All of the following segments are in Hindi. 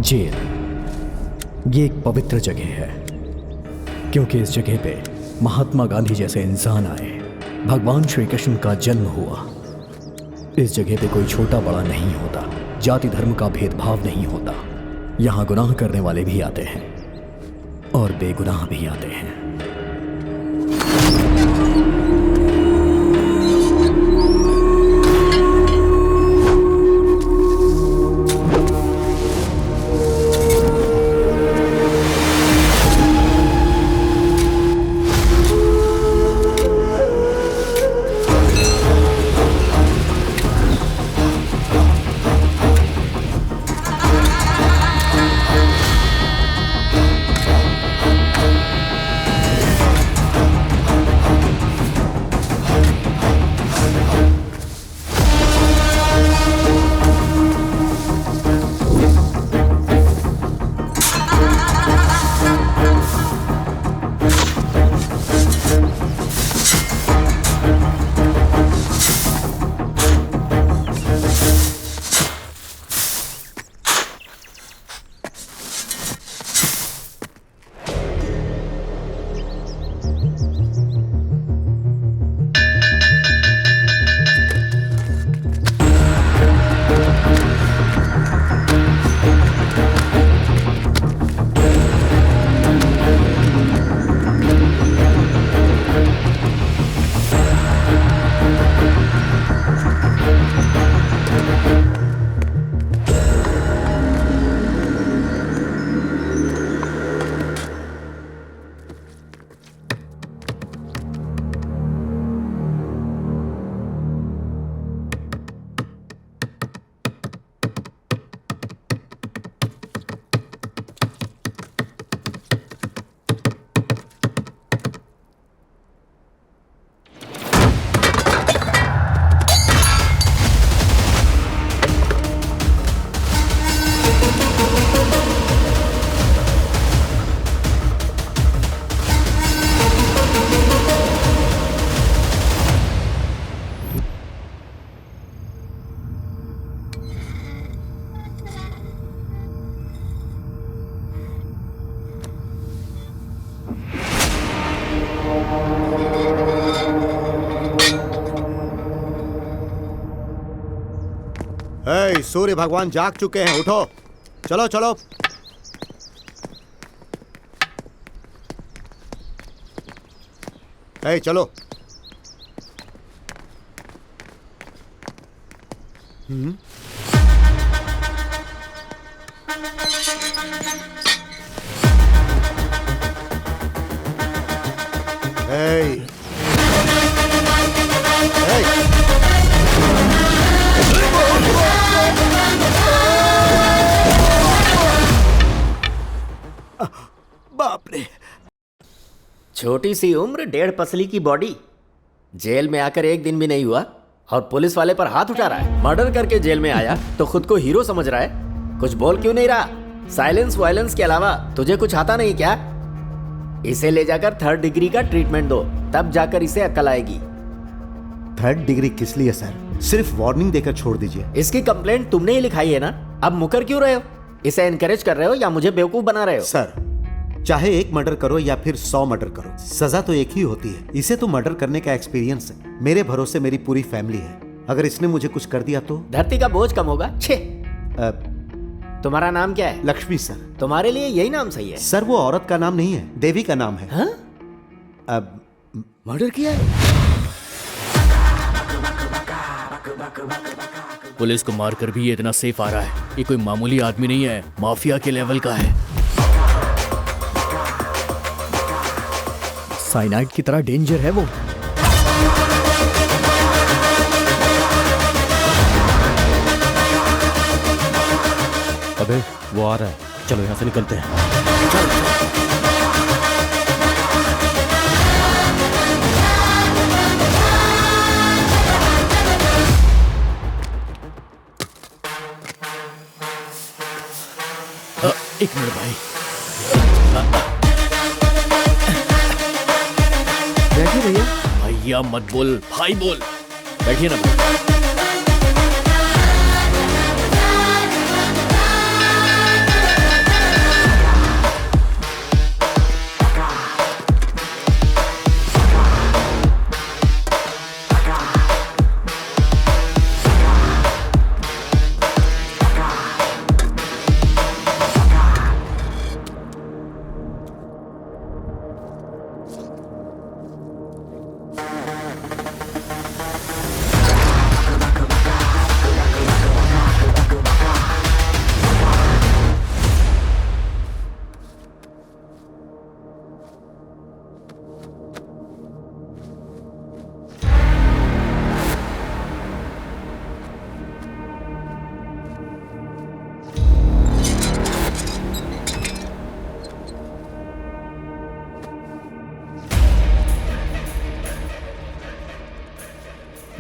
जेल ये एक पवित्र जगह है, क्योंकि इस जगह पे महात्मा गांधी जैसे इंसान आए, भगवान श्री कृष्ण का जन्म हुआ। इस जगह पे कोई छोटा बड़ा नहीं होता, जाति धर्म का भेदभाव नहीं होता। यहाँ गुनाह करने वाले भी आते हैं और बेगुनाह भी आते हैं। सूर्य भगवान जाग चुके हैं, उठो, चलो चलो। चलो। बाप रे, छोटी सी उम्र, 1.5 पसली की बॉडी, जेल में आकर 1 दिन भी नहीं हुआ और पुलिस वाले पर हाथ उठा रहा है। मर्डर करके जेल में आया तो खुद को हीरो समझ रहा है। कुछ बोल क्यों नहीं रहा? साइलेंस वायलेंस के अलावा तुझे कुछ आता नहीं क्या? इसे ले जाकर 3rd डिग्री का ट्रीटमेंट दो, तब जाकर इसे अक्ल आएगी। 3rd डिग्री किस लिए सर? सिर्फ वार्निंग देकर छोड़ दीजिए। इसकी कंप्लेंट तुमने ही लिखाई है ना, अब मुकर क्यों रहे हो? इसे एनकरेज कर रहे हो या मुझे बेवकूफ बना रहे हो? सर, चाहे 1 मर्डर करो या फिर 100 मर्डर करो, सजा तो एक ही होती है। इसे तो मर्डर करने का एक्सपीरियंस है। मेरे भरोसे मेरी पूरी फैमिली है। अगर इसने मुझे कुछ कर दिया तो धरती का बोझ कम होगा। छे। तुम्हारा नाम क्या है? लक्ष्मी सर। तुम्हारे लिए यही नाम सही है? सर, वो औरत का नाम नहीं है, देवी का नाम है। हाँ? अब मर्डर किया है? पुलिस को मारकर भी ये इतना सेफ आ रहा है। ये कोई मामूली आदमी नहीं है, माफिया के लेवल का है। साइनाइड की तरह डेंजर है वो। अबे वो आ रहा है, चलो यहाँ से निकलते हैं। एक मिनट भाई, बैठिए भैया। भैया मत बोल, भाई बोल। बैठिए ना भाई।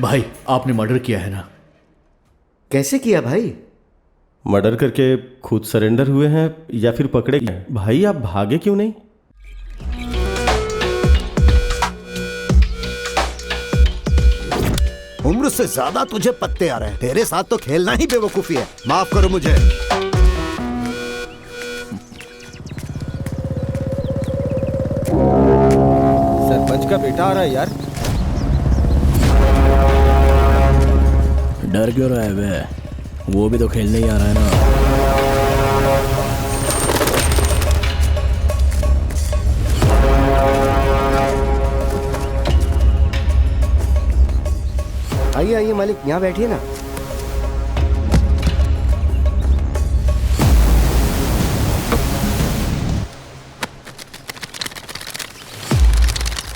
भाई आपने मर्डर किया है ना? कैसे किया भाई? मर्डर करके खुद सरेंडर हुए हैं या फिर पकड़े गए? भाई आप भागे क्यों नहीं? उम्र से ज्यादा तुझे पत्ते आ रहे हैं। तेरे साथ तो खेलना ही बेवकूफी है। माफ करो मुझे। सरपंच का बेटा आ रहा है यार। डर क्यों रहा है बे? वो भी तो खेलने ही आ रहा है ना। आइए आइए मालिक, यहाँ बैठिए ना।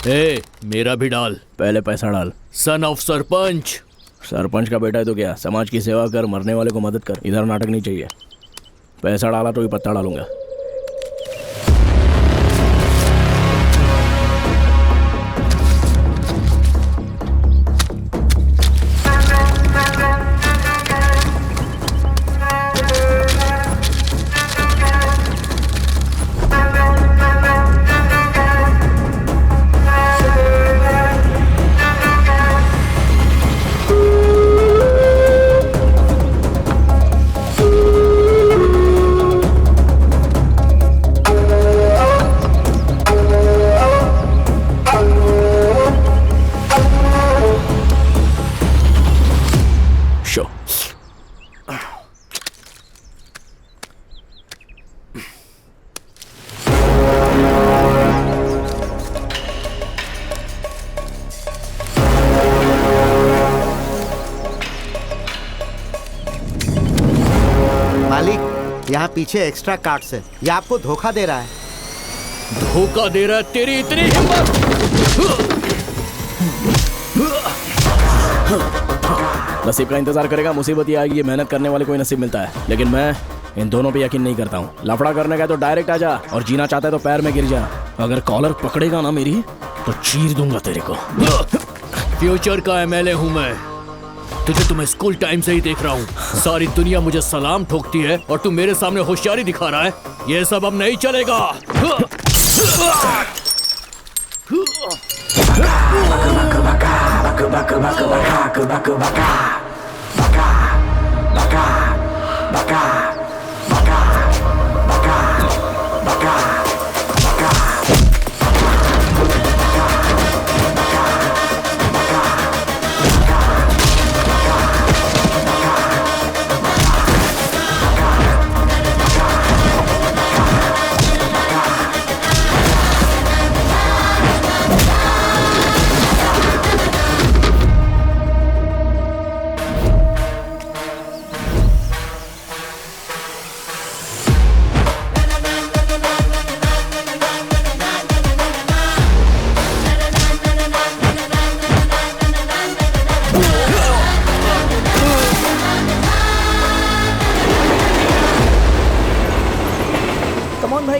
ए, मेरा भी डाल। पहले पैसा डाल। Son of sarpanch. सरपंच का बेटा है तो क्या, समाज की सेवा कर, मरने वाले को मदद कर। इधर नाटक नहीं चाहिए। पैसा डाला तो ही पत्ता डालूंगा। यहाँ पीछे एक्स्ट्रा कार्ड्स है। ये आपको धोखा दे रहा है। धोखा दे रहा है? तेरी इतनी हिम्मत! नसीब का इंतजार करेगा, मुसीबत ही आएगी। ये मेहनत करने वाले को ही नसीब मिलता है, लेकिन मैं इन दोनों पे यकीन नहीं करता हूँ। लफड़ा करने का तो डायरेक्ट आ जा, और जीना चाहता है तो पैर में गिर जा। अगर कॉलर पकड़ेगा ना मेरी तो चीर दूंगा तेरे को। फ्यूचर का एमएलए हूँ मैं। तुझे तो मैं स्कूल टाइम से ही देख रहा हूँ। सारी दुनिया मुझे सलाम ठोकती है और तू मेरे सामने होशियारी दिखा रहा है। ये सब अब नहीं चलेगा।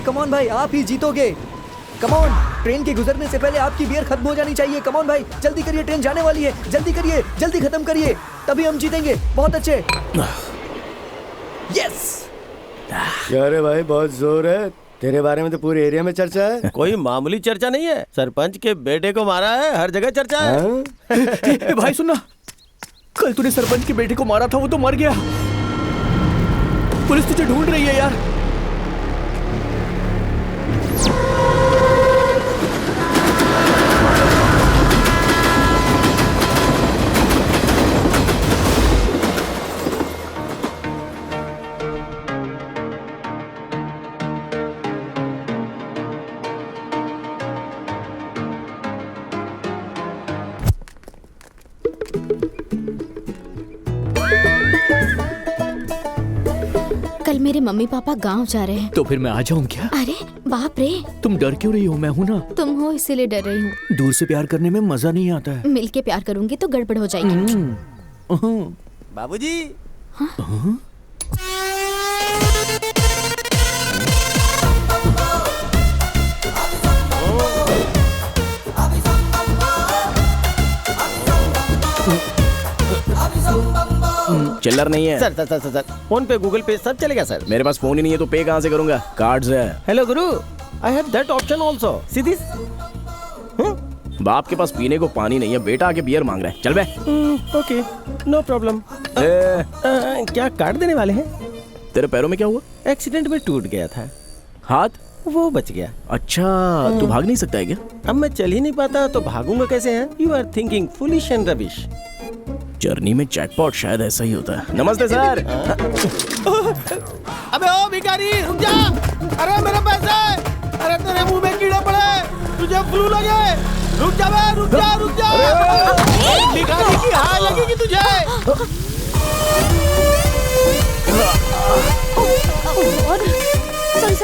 कमॉन भाई, आप ही जीतोगे। कमॉन, ट्रेन के गुजरने से पहले आपकी बियर खत्म हो जानी चाहिए। कमॉन भाई, जल्दी करिए, ट्रेन जाने वाली है। जल्दी करिए, जल्दी खत्म करिए, तभी हम जीतेंगे। बहुत अच्छे। यस। अरे भाई बहुत जोर है। तेरे बारे में तो पूरे एरिया में चर्चा है। कोई मामूली चर्चा नहीं है। सरपंच के बेटे को मारा है, हर जगह चर्चा है। भाई सुनना, कल तूने सरपंच के बेटे को मारा था, वो तो मर गया। पुलिस तुझे ढूंढ रही है यार। कल मेरे मम्मी पापा गांव जा रहे हैं। तो फिर मैं आ जाऊं क्या? अरे बाप रे, तुम डर क्यों रही हो? मैं हूं ना। तुम हो इसीलिए डर रही हूँ। दूर से प्यार करने में मजा नहीं आता है। मिल के प्यार करूंगी तो गड़बड़ हो जाएगी। बाबूजी। हाँ? चिल्लर नहीं है। Sir sir sir sir phone पे गूगल पे सब चलेगा सर। मेरे पास फोन ही नहीं है तो पे कहाँ से करूंगा? कार्ड्स है। Hello Guru, I have that option also. See this. बाप के पास पीने को पानी नहीं है, बेटा आके बियर मांग रहा है। चल बे। Okay, no problem. क्या कार्ड देने वाले हैं? तेरे पैरों में क्या हुआ? एक्सीडेंट में टूट गया था, हाथ? वो बच गया। अच्छा, तू भाग नहीं सकता है क्या? अब मैं चल ही नहीं पाता तो भागूंगा कैसे हैं? You are thinking foolish and rubbish. Journey में जैकपॉट शायद ऐसा ही होता है। नमस्ते सर। अबे ओ भिखारी रुक जा। अरे मेरे पैसे। अरे तेरे मुंह में कीड़े पड़े, तुझे फ्लू लगे। रुक जा बे, रुक जा रुक जा। भिखारी की हाय लगेगी तुझे।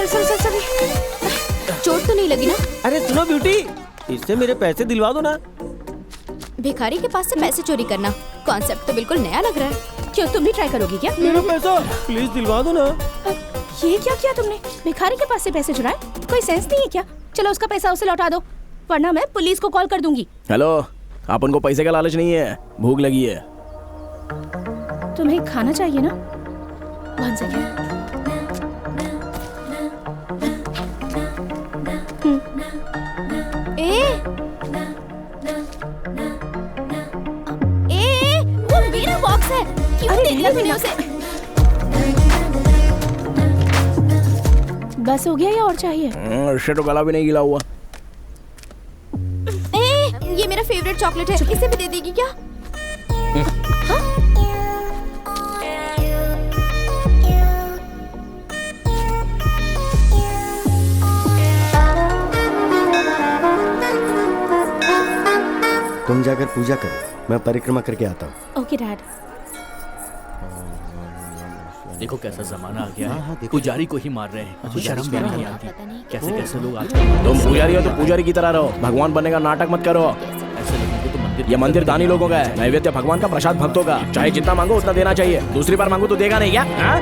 सॉरी चोट तो नहीं लगी ना? अरे सुनो ब्यूटी, इससे मेरे पैसे दिलवा दो ना। भिखारी के पास से पैसे चोरी करना कॉन्सेप्ट तो बिल्कुल नया लग रहा है। क्यों, तुम भी ट्राई करोगी क्या? मेरा पैसा प्लीज दिलवा दो ना। ये क्या किया तुमने? भिखारी के पास से पैसे चुराए? कोई सेंस नहीं है क्या? चलो उसका पैसा उसे लौटा दो, वरना मैं पुलिस को कॉल कर दूंगी। हेलो, अपन को पैसे का लालच नहीं है, भूख लगी है। तुम्हें खाना चाहिए ना? 1 सेकेंड। वो मेरा बॉक्स है, क्यों दे दिया तूने उसे? बस हो गया या और चाहिए? इससे तो गला भी नहीं गिला हुआ। ये मेरा फेवरेट चॉकलेट है, इसे भी दे देगी क्या? तुम जाकर पूजा करो, मैं परिक्रमा करके आता हूँ। Okay dad. देखो कैसा जमाना आ गया हाँ, है, देखो। पुजारी को ही मार रहे हैं। पुजारी शर्म भी को नहीं मार आती। पता नहीं कैसे कैसे लोग आजकल। तुम पुजारी हो तो पुजारी की तरह रहो, भगवान बनने का नाटक मत करो। ऐसे लोगों को तो मंदिर ये मंदिर दानी लोगों का है, नैवेद्य भगवान का, प्रसाद भक्तों का। चाहे जितना मांगो उतना देना चाहिए, दूसरी बार मांगो तो देगा नहीं क्या? हाँ?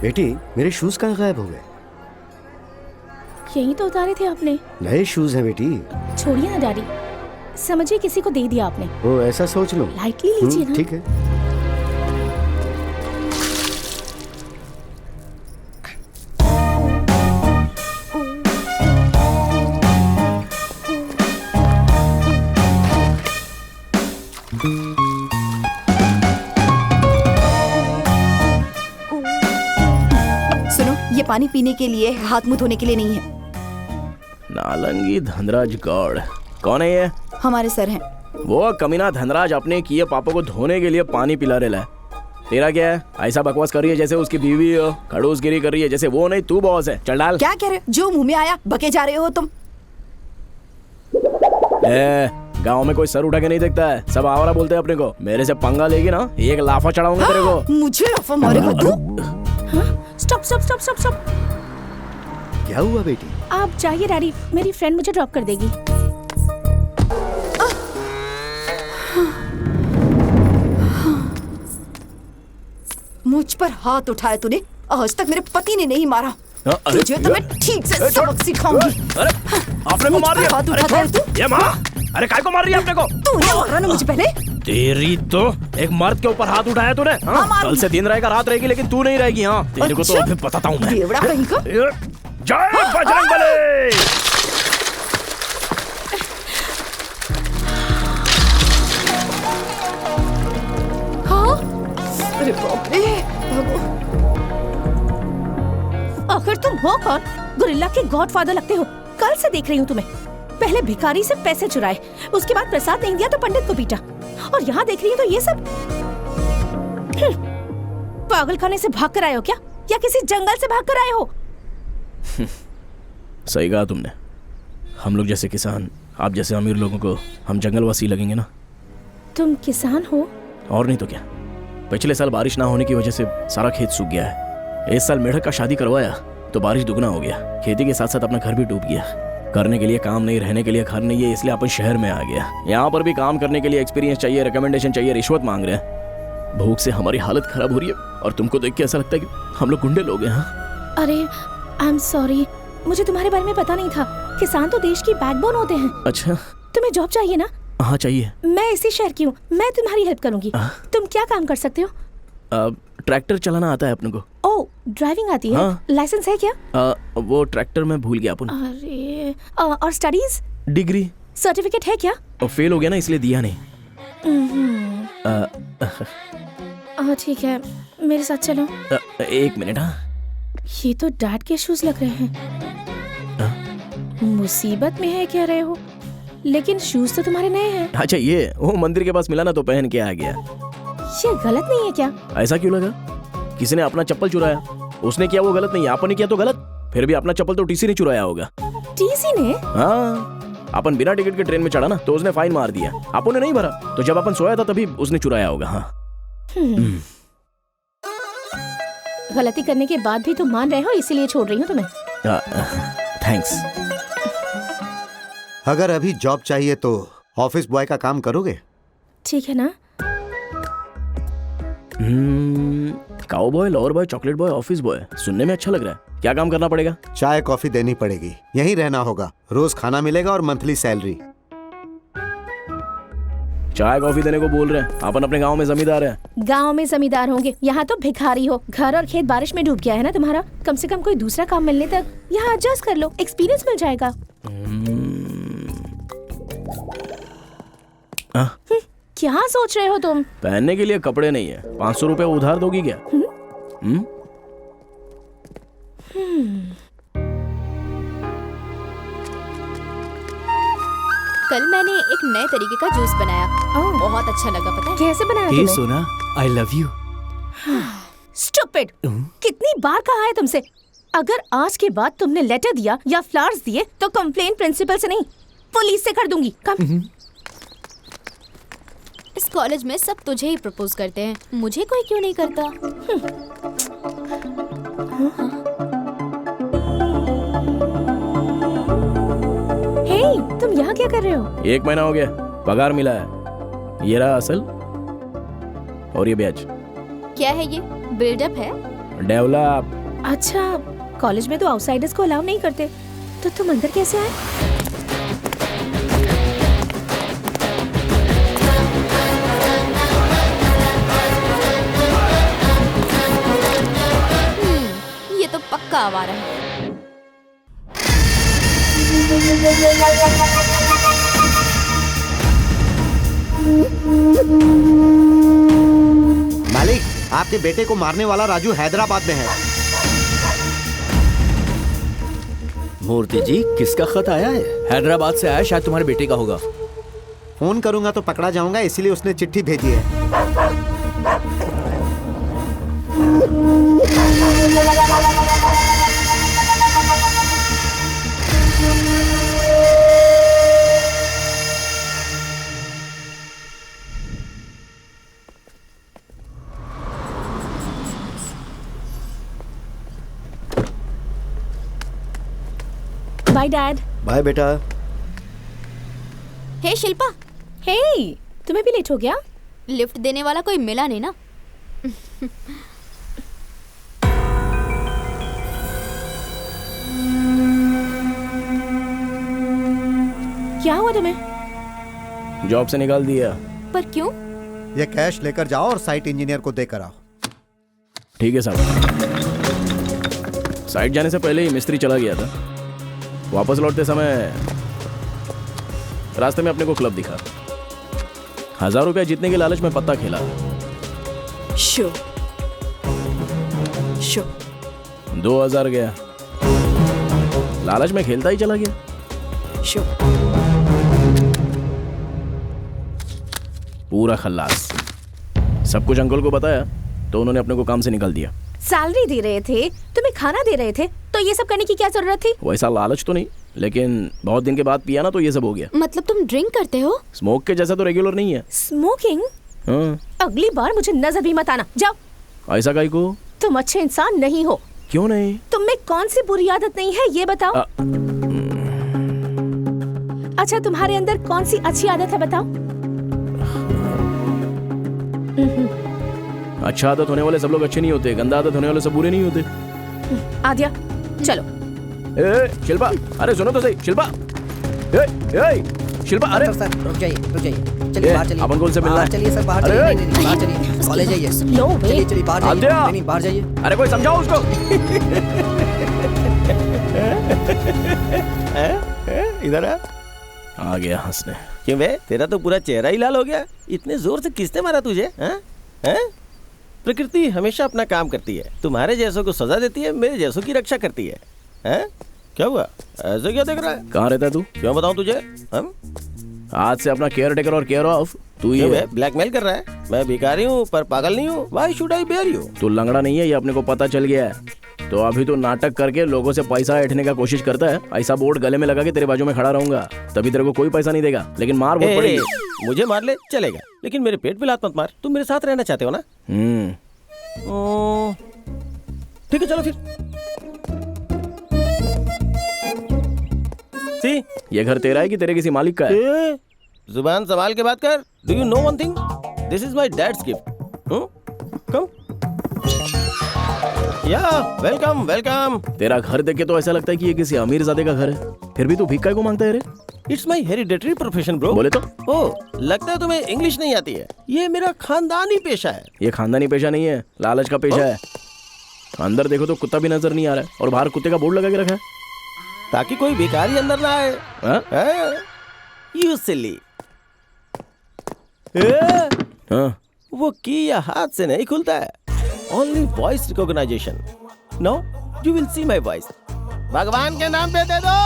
बेटी, मेरे शूज कहाँ गायब हो गए? यही तो उतारे थे आपने। नए शूज हैं बेटी। छोड़िए ना डैडी, समझिए किसी को दे दिया आपने। ओ ऐसा सोच लो। लाइटली लीजिए ना। ठीक है। सुनो, ये पानी पीने के लिए, हाथ मुंह धोने के लिए नहीं है। नालंगी धनराज गौड़ कौन है ये? हमारे सर हैं। वो कमीना धनराज अपने किए पापों को धोने के लिए पानी पिला रहा है। तेरा क्या है? ऐसा बकवास कर रही है जैसे उसकी बीवी हो, खड़ूसगिरी कर रही है जैसे वो नहीं तू बॉस है। चल डाल। क्या कह रहे हो? जो मुंह में आया बके जा रहे हो तुम। गांव में कोई सर उठा के नहीं देखता है, सब आवारा बोलते हैं अपने को। मेरे से पंगा लेगी ना, एक लाफा चढ़ाऊंगा तेरे को। मुझे लाफा मारेगा तू? Stop stop stop stop stop. क्या हुआ बेटी? आप जाइए डैडी, मेरी फ्रेंड मुझे ड्रॉप कर देगी। मुझ पर हाथ उठाया तूने, आज तक मेरे पति ने नहीं मारा। तुझे तो मैं ठीक से सबक सिखाऊंगी। अरे आपने को मार दिया। हाथ उठाता है तू? ये माँ, अरे काय को मार रही है आपने को? तूने मारा ना मुझे पहले। तेरी तो एक मर्द के ऊपर हाथ उठाया तूने। हाँ? मारूंगी। कल से दिन रहेगा रात रहेगी लेकिन तू नहीं रहेगी। हाँ तेरे को तो अच्छा? अभी बताता हूँ मैं। बेवड़ा कहीं का। जय बजरंगबली। हाँ? अरे बाप रे। आखिर तुम हो कौन? गोरिल्ला के गॉडफादर लगते हो। कल से देख रही हूँ तुम्हें। पहले भिखारी से पैसे चुराए, उसके बाद प्रसाद नहीं दिया तो पंडित को पीटा, और यहाँ देख रही हूँ तो ये सब। पागल खाने से भाग कर आए हो क्या, या किसी जंगल से भाग कर आए हो? सही कहा तुमने। हम लोग जैसे किसान, आप जैसे अमीर लोगों को हम जंगलवासी लगेंगे ना। तुम किसान हो? और नहीं तो क्या। पिछले साल बारिश ना होने की वजह से सारा खेत सूख गया है। इस साल मेढक का शादी करवाया तो बारिश दुगना हो गया। खेती के साथ साथ अपना घर भी डूब गया। करने के लिए काम नहीं, रहने के लिए घर नहीं है, इसलिए अपन शहर में आ गया। यहाँ पर भी काम करने के लिए एक्सपीरियंस चाहिए, रिकमेंडेशन चाहिए, रिश्वत मांग रहे हैं। भूख से हमारी हालत खराब हो रही है और तुमको देख के ऐसा लगता है कि हम लोग गुंडे लोग हैं। हाँ? अरे आई एम सॉरी, मुझे तुम्हारे बारे में पता नहीं था। किसान तो देश की बैकबोन होते हैं। अच्छा, तुम्हें जॉब चाहिए ना? हाँ चाहिए। मैं इसी शहर की हूँ, मैं तुम्हारी हेल्प करूंगी। तुम क्या काम कर सकते हो? ट्रैक्टर चलाना आता है अपने को। ओह, ड्राइविंग आती है? हाँ। लाइसेंस है क्या? वो ट्रैक्टर मैं भूल गया अपन। अरे और स्टडीज? डिग्री। सर्टिफिकेट है क्या? फेल हो गया ना, इसलिए दिया नहीं। ठीक है, मेरे साथ चलो। एक मिनट। हाँ, ये तो डैड के शूज लग रहे हैं। मुसीबत में है कह रहे हो, लेकिन शूज तो तुम्हारे नए हैं। अच्छा, ये वो मंदिर के पास मिला ना तो पहन के आ गया। ये गलत नहीं है क्या? ऐसा क्यों लगा? किसी ने अपना चप्पल चुराया, उसने किया वो गलत नहीं, आपन ने किया तो गलत। फिर भी अपना चप्पल तो टीसी ने चुराया होगा। टीसी ने? हाँ, अपन बिना टिकट के ट्रेन में चढ़ा ना तो उसने फाइन मार दिया, अपन ने नहीं भरा, तो जब अपन सोया था तभी उसने चुराया होगा। हाँ। गलती करने के बाद भी तुम मान रहे हो, इसीलिए छोड़ रही हूँ तुम्हें। थैंक्स। अगर अभी जॉब चाहिए तो ऑफिस बॉय का काम करोगे? ठीक है ना? Cow boy, lower boy, chocolate boy, office boy, सुनने में अच्छा लग रहा है। क्या काम करना पड़ेगा? चाय कॉफी देनी पड़ेगी, यहीं रहना होगा, रोज खाना मिलेगा और मंथली सैलरी। चाय कॉफी देने को बोल रहे हैं, अपन अपने गांव में जमींदार हैं। गांव में जमींदार होंगे, यहाँ तो भिखारी हो। घर और खेत बारिश में डूब गया है ना तुम्हारा। कम से कम कोई दूसरा काम मिलने तक यहाँ एडजस्ट कर लो, एक्सपीरियंस मिल जाएगा। क्या सोच रहे हो तुम? पहनने के लिए कपड़े नहीं है, 500 रुपए उधार दोगी क्या? कल मैंने एक नए तरीके का जूस बनाया, बहुत अच्छा लगा। पता है कैसे बनाया हे तुमने? सोना, आई लव यू। स्टूपिड, कितनी बार कहा है तुमसे, अगर आज के बाद तुमने लेटर दिया या फ्लावर्स दिए तो कंप्लेन प्रिंसिपल से नहीं, पुलिस से कर दूंगी। कम। इस कॉलेज में सब तुझे ही प्रपोज करते हैं, मुझे कोई क्यों नहीं करता? हे, तुम यहाँ क्या कर रहे हो? 1 महीना हो गया, पगार मिला है। ये रहा असल और ये ब्याज। क्या है ये? बिल्डअप है? डेवलप। अच्छा, कॉलेज में तो आउटसाइडर्स को अलाउ नहीं करते, तो तुम अंदर कैसे आए? ये तो पक्का आवारा है। मालिक, आपके बेटे को मारने वाला राजू हैदराबाद में है। मूर्ति जी, किसका खत आया है? हैदराबाद से आया, शायद तुम्हारे बेटे का होगा। फोन करूंगा तो पकड़ा जाऊंगा, इसीलिए उसने चिट्ठी भेजी है। Bye dad. बाय बेटा। हे शिल्पा, हे, तुम्हें भी लेट हो गया? लिफ्ट देने वाला कोई मिला नहीं ना? क्या हुआ तुम्हें? जॉब से निकाल दिया। पर क्यों? ये कैश लेकर जाओ और साइट इंजीनियर को देकर आओ। ठीक है साहब। साइट जाने से पहले ही मिस्त्री चला गया था। वापस लौटते समय रास्ते में अपने को क्लब दिखा। 1000 रुपया जीतने के लालच में पत्ता खेला। शो 2000 गया, लालच में खेलता ही चला गया। शो पूरा खल्लास। सब कुछ अंकल को बताया तो उन्होंने अपने को काम से निकाल दिया। सैलरी दे रहे थे, तुम्हें खाना दे रहे थे, तो ये सब करने की क्या जरूरत थी? वैसा लालच तो नहीं, लेकिन बहुत दिन के बाद पिया ना तो ये सब हो गया। मतलब तुम ड्रिंक करते हो? स्मोक के जैसा तो रेगुलर नहीं है। स्मोकिंग? हाँ। अगली बार मुझे नजर भी मत आना, जाओ। ऐसा काहे को? तुम अच्छे इंसान नहीं हो। क्यों नहीं? तुम में कौन सी बुरी आदत नहीं है ये बताओ। अच्छा, तुम्हारे अंदर कौन सी अच्छी आदत है बताओ? अच्छा आदत होने वाले सब लोग अच्छे नहीं होते, गंदा आदत होने वाले सब बुरे नहीं होते। आद्या चलो। शिल्पा, अरे सुनो तो सही। शिल्पा, शिल्पा, अरे सर रुक जाइए चलिए बाहर चलिए। अपन कौन से मिलना है? चलिए सर बाहर चलिए। नहीं बाहर चलिए, कॉलेज जाइए। नो वे। चलिए बाहर जाइए। आद्या! नहीं बाहर जाइए। अरे कोई समझाओ उसको। इधर आ गया हंसने। क्यों बे, तेरा तो पूरा चेहरा ही लाल हो गया। इतने जोर से किसने मारा तुझे? हैं? प्रकृति हमेशा अपना काम करती है। तुम्हारे जैसों को सजा देती है, मेरे जैसों की रक्षा करती है। हैं? क्या हुआ? ऐसे क्या देख रहा है? कहाँ रहता है तू? क्यों बताऊं तुझे? हम आज से अपना केयर टेकर और केयर ऑफ तू ही है। ब्लैकमेल कर रहा है? मैं भिखारी हूँ पर पागल नहीं हूँ। Why should I bear you? तू लंगड़ा नहीं है, ये अपने को पता चल गया है। तो अभी तो नाटक करके लोगों से पैसा ऐंठने का कोशिश करता है। ऐसा बोर्ड गले में लगा के तेरे बाजू में खड़ा रहूंगा, तभी तेरे को कोई पैसा नहीं देगा, लेकिन मार बहुत पड़ेगी। मुझे मार ले चलेगा, लेकिन मेरे पेट पे लात मत मार। तुम मेरे साथ रहना चाहते हो ना? ठीक है चलो फिर। सी, ये घर तेरा है कि तेरे किसी मालिक का है? जुबान संभाल के बात कर। Do you know one thing? This is my dad's gift. Come. या वेलकम वेलकम। तेरा घर देख के तो ऐसा लगता है कि ये किसी अमीरजादे का घर है, फिर भी तू भिक्षा को मांगता है रे? It's my hereditary profession bro. बोले तो? ओ, लगता है तुम्हें इंग्लिश नहीं आती है। ये मेरा खानदानी पेशा है। ये खानदानी पेशा नहीं है, लालच का पेशा है। अंदर देखो तो कुत्ता भी नजर नहीं आ रहा है, और बाहर कुत्ते का बोर्ड लगा के रखा है ताकि कोई भिखारी अंदर ना आए। You silly. वो की या हाथ से नहीं खुलता है, only voice recognition. No, you will see my voice. भगवान के नाम पे दे दो।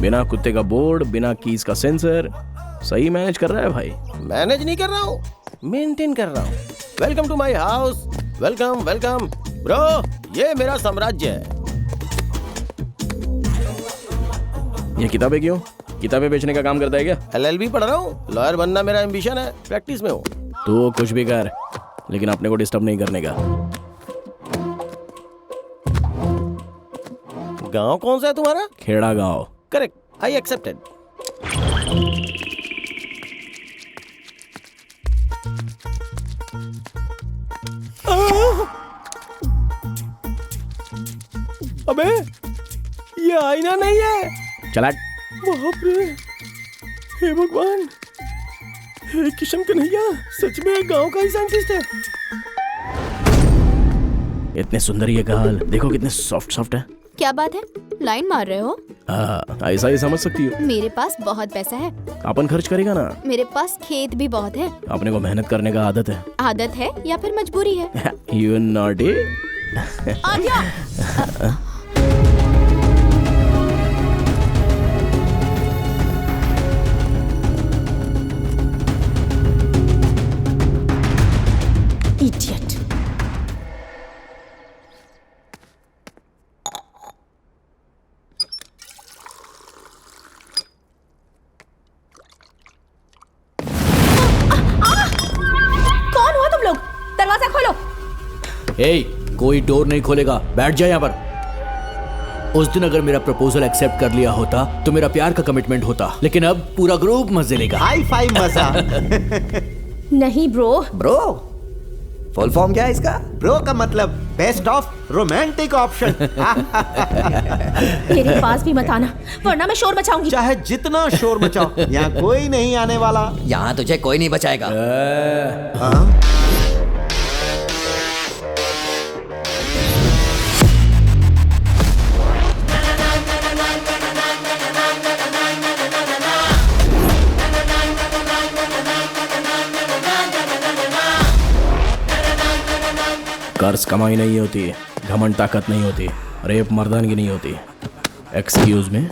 बिना कुत्ते का बोर्ड, बिना कीज का सेंसर। सही मैनेज कर रहा है भाई। मैनेज नहीं कर रहा हूँ, मेंटेन कर रहा हूँ। Welcome to my house. Welcome welcome bro, ये मेरा साम्राज्य है। ये किताबें क्यों? किताबें बेचने का काम करता है क्या? LLB पढ़ रहा हूँ, लॉयर बनना मेरा एम्बिशन है, प्रैक्टिस में हूँ। तो कुछ भी कर, लेकिन अपने को डिस्टर्ब नहीं करने का। गांव कौन सा है तुम्हारा? खेड़ा गांव। Correct, I accepted. अबे ये आईना नहीं है। चला। बाप रे, हे भगवान, हे किशन कन्हैया, सच में गांव का ही साइंटिस्ट है। इतने सुंदर ये गाल, देखो कितने सॉफ्ट सॉफ्ट है। क्या बात है, लाइन मार रहे हो? ऐसा ही समझ सकती हो। मेरे पास बहुत पैसा है। अपन खर्च करेगा ना? मेरे पास खेत भी बहुत है। अपने को मेहनत करने का आदत है। आदत है या फिर मजबूरी है? You naughty। आद्या! Idiot। कौन हो तुम लोग? दरवाजा खोलो। कोई डोर नहीं खोलेगा, बैठ जा यहाँ पर। उस दिन अगर मेरा प्रपोजल एक्सेप्ट कर लिया होता तो मेरा प्यार का कमिटमेंट होता, लेकिन अब पूरा ग्रुप मजे लेगा। हाई फाइव मजा। नहीं ब्रो। ब्रो फुल फॉर्म क्या है इसका? ब्रो का मतलब बेस्ट ऑफ रोमांटिक ऑप्शन। मेरे पास भी मत आना, वरना मैं शोर मचाऊंगी। चाहे जितना शोर मचाओ, यहाँ कोई नहीं आने वाला। यहाँ तुझे कोई नहीं बचाएगा। कर्ज कमाई नहीं होती, घमंड ताकत नहीं होती, रेप मर्दानगी नहीं होती। एक्सक्यूज में,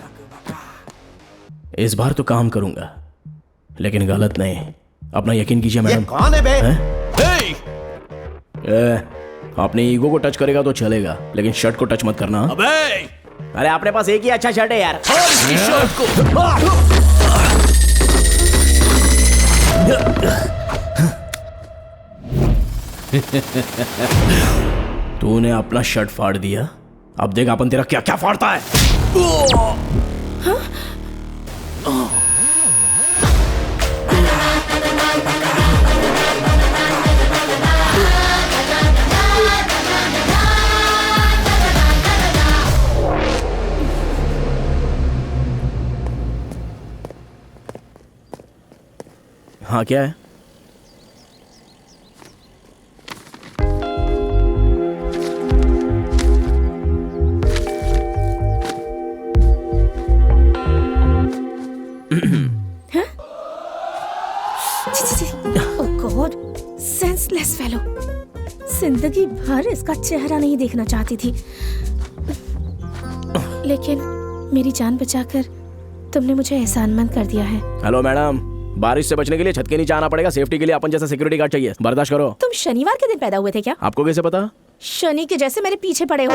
इस बार तो काम करूंगा, लेकिन गलत नहीं। अपना यकीन कीजिए मैडम। कौन है बे? अपने ईगो को टच करेगा तो चलेगा, लेकिन शर्ट को टच मत करना। अरे अपने पास एक ही अच्छा शर्ट है यार। शर्ट को तूने अपना शर्ट फाड़ दिया, अब देख अपन तेरा क्या क्या फाड़ता है। हाँ क्या है? सेंसलेस फेलो, जिंदगी भर इसका चेहरा नहीं देखना चाहती थी, लेकिन मेरी जान बचाकर तुमने मुझे एहसानमंद कर दिया है। हेलो मैडम, बारिश से बचने के लिए छत के नीचे आना पड़ेगा। सेफ्टी के लिए अपन जैसा सिक्योरिटी गार्ड चाहिए, बर्दाश्त करो। तुम शनिवार के दिन पैदा हुए थे क्या? आपको कैसे पता? शनि के जैसे मेरे पीछे पड़े हो।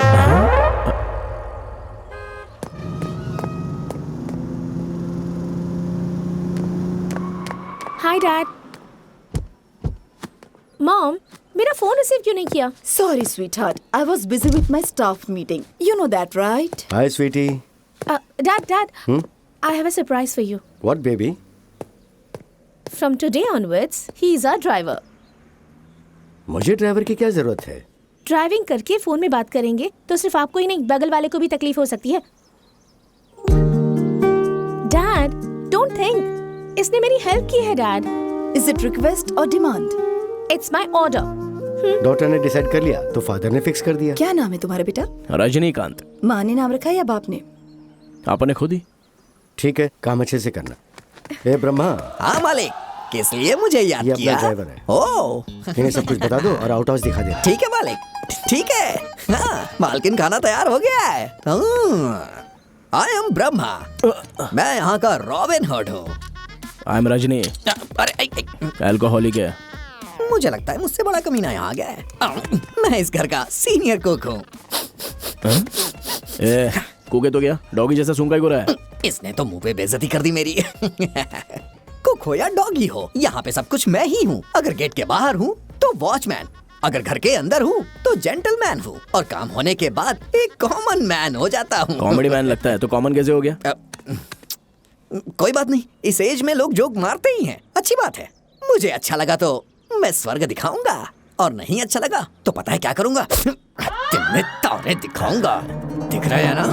Hi dad. मॉम, मेरा फोन रिसीव क्यों नहीं किया? Sorry, sweetheart. I was busy with my staff meeting. You know that, right? Hi, sweetie. Dad. I have a surprise for you. What, baby? From today onwards, he is our driver. मुझे ड्राइवर की क्या जरूरत है? ड्राइविंग करके फोन में बात करेंगे तो सिर्फ आपको ही नहीं, बगल वाले को भी तकलीफ हो सकती है। डैड, डोंट थिंक, इसने मेरी हेल्प की है dad. Is it request or demand? It's my order. Daughter ने डिसाइड कर लिया तो फादर ने फिक्स कर दिया। क्या नाम है तुम्हारे बेटा? रजनीकांत। माँ ने नाम रखा या बाप ने? आपने खुद ही। ठीक है, काम अच्छे से करना। ए ब्रह्मा। हाँ मालिक, किस लिए मुझे याद ये किया? अपना ड्राइवर है। ओह, इन्हें सब कुछ बता दो और आउट हाउस दिखा देना। ठीक है मालिक, ठीक है। हाँ, मालकिन खाना तैयार हो गया है। आई एम ब्रह्मा, मैं यहाँ का रॉबिन हुड हूँ। आई एम रजनी, अरे अल्कोहलिक है। मुझे लगता है मुझसे बड़ा कमीना यहाँ आ गया है। मैं इस घर का सीनियर कुक हूँ। कुके तो क्या डॉगी जैसा सूंघा ही रहा है। इसने तो मुंह पे बेइज्जती कर दी मेरी। कुक हो या डॉगी हो, यहाँ पे सब कुछ मैं ही हूँ। अगर गेट के बाहर हूँ तो वॉचमैन, अगर घर के अंदर हूँ तो जेंटलमैन हूँ, और काम होने के बाद एक कॉमन मैन हो जाता हूँ। कॉमेडी मैन लगता है तो कॉमन कैसे हो गया? कोई बात नहीं, इस एज में लोग जोक मारते ही हैं, अच्छी बात है। मुझे अच्छा लगा तो मैं स्वर्ग दिखाऊंगा, और नहीं अच्छा लगा तो पता है क्या करूंगा? तुम्हें तारे दिखाऊंगा। दिख रहे हैं ना?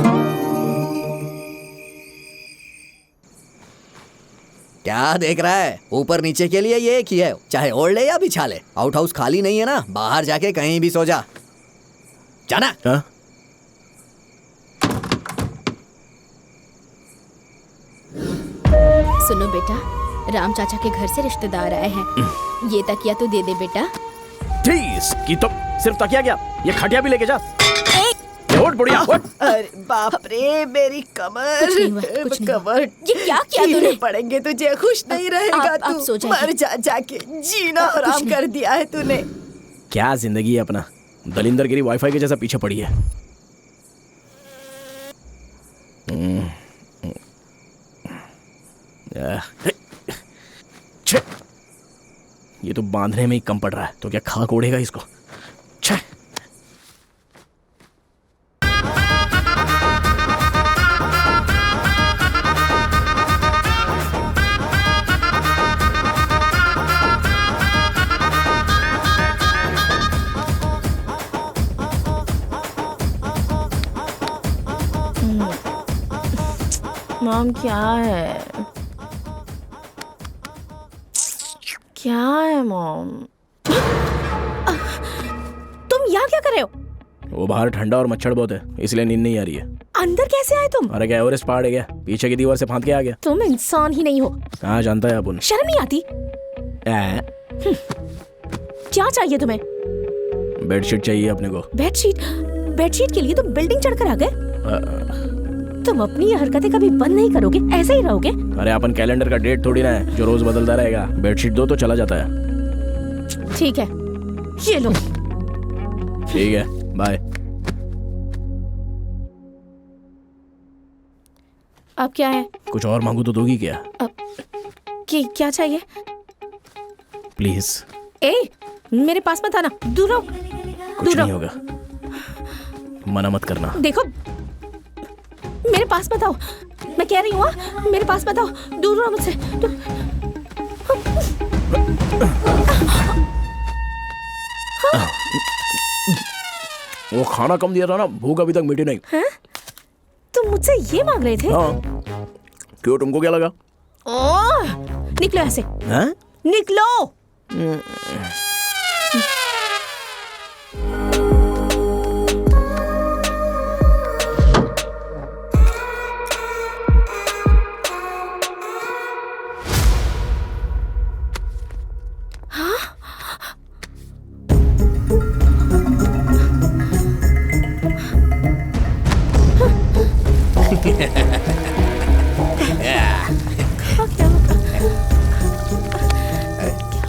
क्या देख रहा है? ऊपर नीचे के लिए ये एक ही है, चाहे ओढ़ ले या बिछा ले। आउट हाउस खाली नहीं है ना, बाहर जाके कहीं भी सो जा। जाना। हाँ? सुनो बेटा, राम चाचा के घर से रिश्तेदार आए हैं, ये तकिया तो दे दे बेटा। की तो सिर्फ तकिया क्या, ये खटिया भी लेके जा। उठ बुढ़िया उठ। अरे बाप रे, मेरी कमर। कुछ नहीं हुआ, कुछ नहीं हुआ। कमर। ये क्या किया तूने? पड़ेंगे तुझे, खुश नहीं रहेगा आप तू। सो जाइए। मर जा जाके, जीना हराम कर दिया है तूने। क्या जिंदगी है अपना, दलिंदर गिरी वाईफाई के जैसा पीछे पड़ी है। ये तो बांधने में ही कम पड़ रहा है, तो क्या खाक ओढ़ेगा इसको? छे। मॉम क्या है? क्या है मॉम? तुम यहाँ क्या कर रहे हो? वो बाहर ठंडा और मच्छर बहुत है, इसलिए नींद नहीं आ रही है। अंदर कैसे आए तुम? अरे क्या एवरेस्ट पहाड़ है क्या, पीछे की दीवार से फांद के आ गया। तुम इंसान ही नहीं हो। कहाँ जानता है अपन। शर्म नहीं आती? क्या चाहिए तुम्हें? बेडशीट चाहिए अपने को। बेडशीट? बेडशीट के लिए तुम बिल्डिंग चढ़कर आ गए? तुम अपनी ये हरकतें कभी बंद नहीं करोगे, ऐसे ही रहोगे? अरे अपन कैलेंडर का डेट थोड़ी ना है जो रोज बदलता रहेगा। बेडशीट दो तो चला जाता है। ठीक है, ये लो। ठीक है, बाय। अब क्या है? कुछ और मांगू तो दोगी क्या? क्या चाहिए? प्लीज। ए, मेरे पास मत आना, दूर रहो। कुछ नहीं होगा, मना मत करना। देखो, मेरे पास मत आओ, मैं कह रही हूँ, मेरे पास मत आओ, दूर रहो मुझसे। वो खाना कम दिया था ना, भूख अभी तक मिटी नहीं। हैं? तुम मुझसे ये मांग रहे थे? हाँ। क्यों, तुमको क्या लगा? ओह, निकलो ऐसे। हैं? निकलो।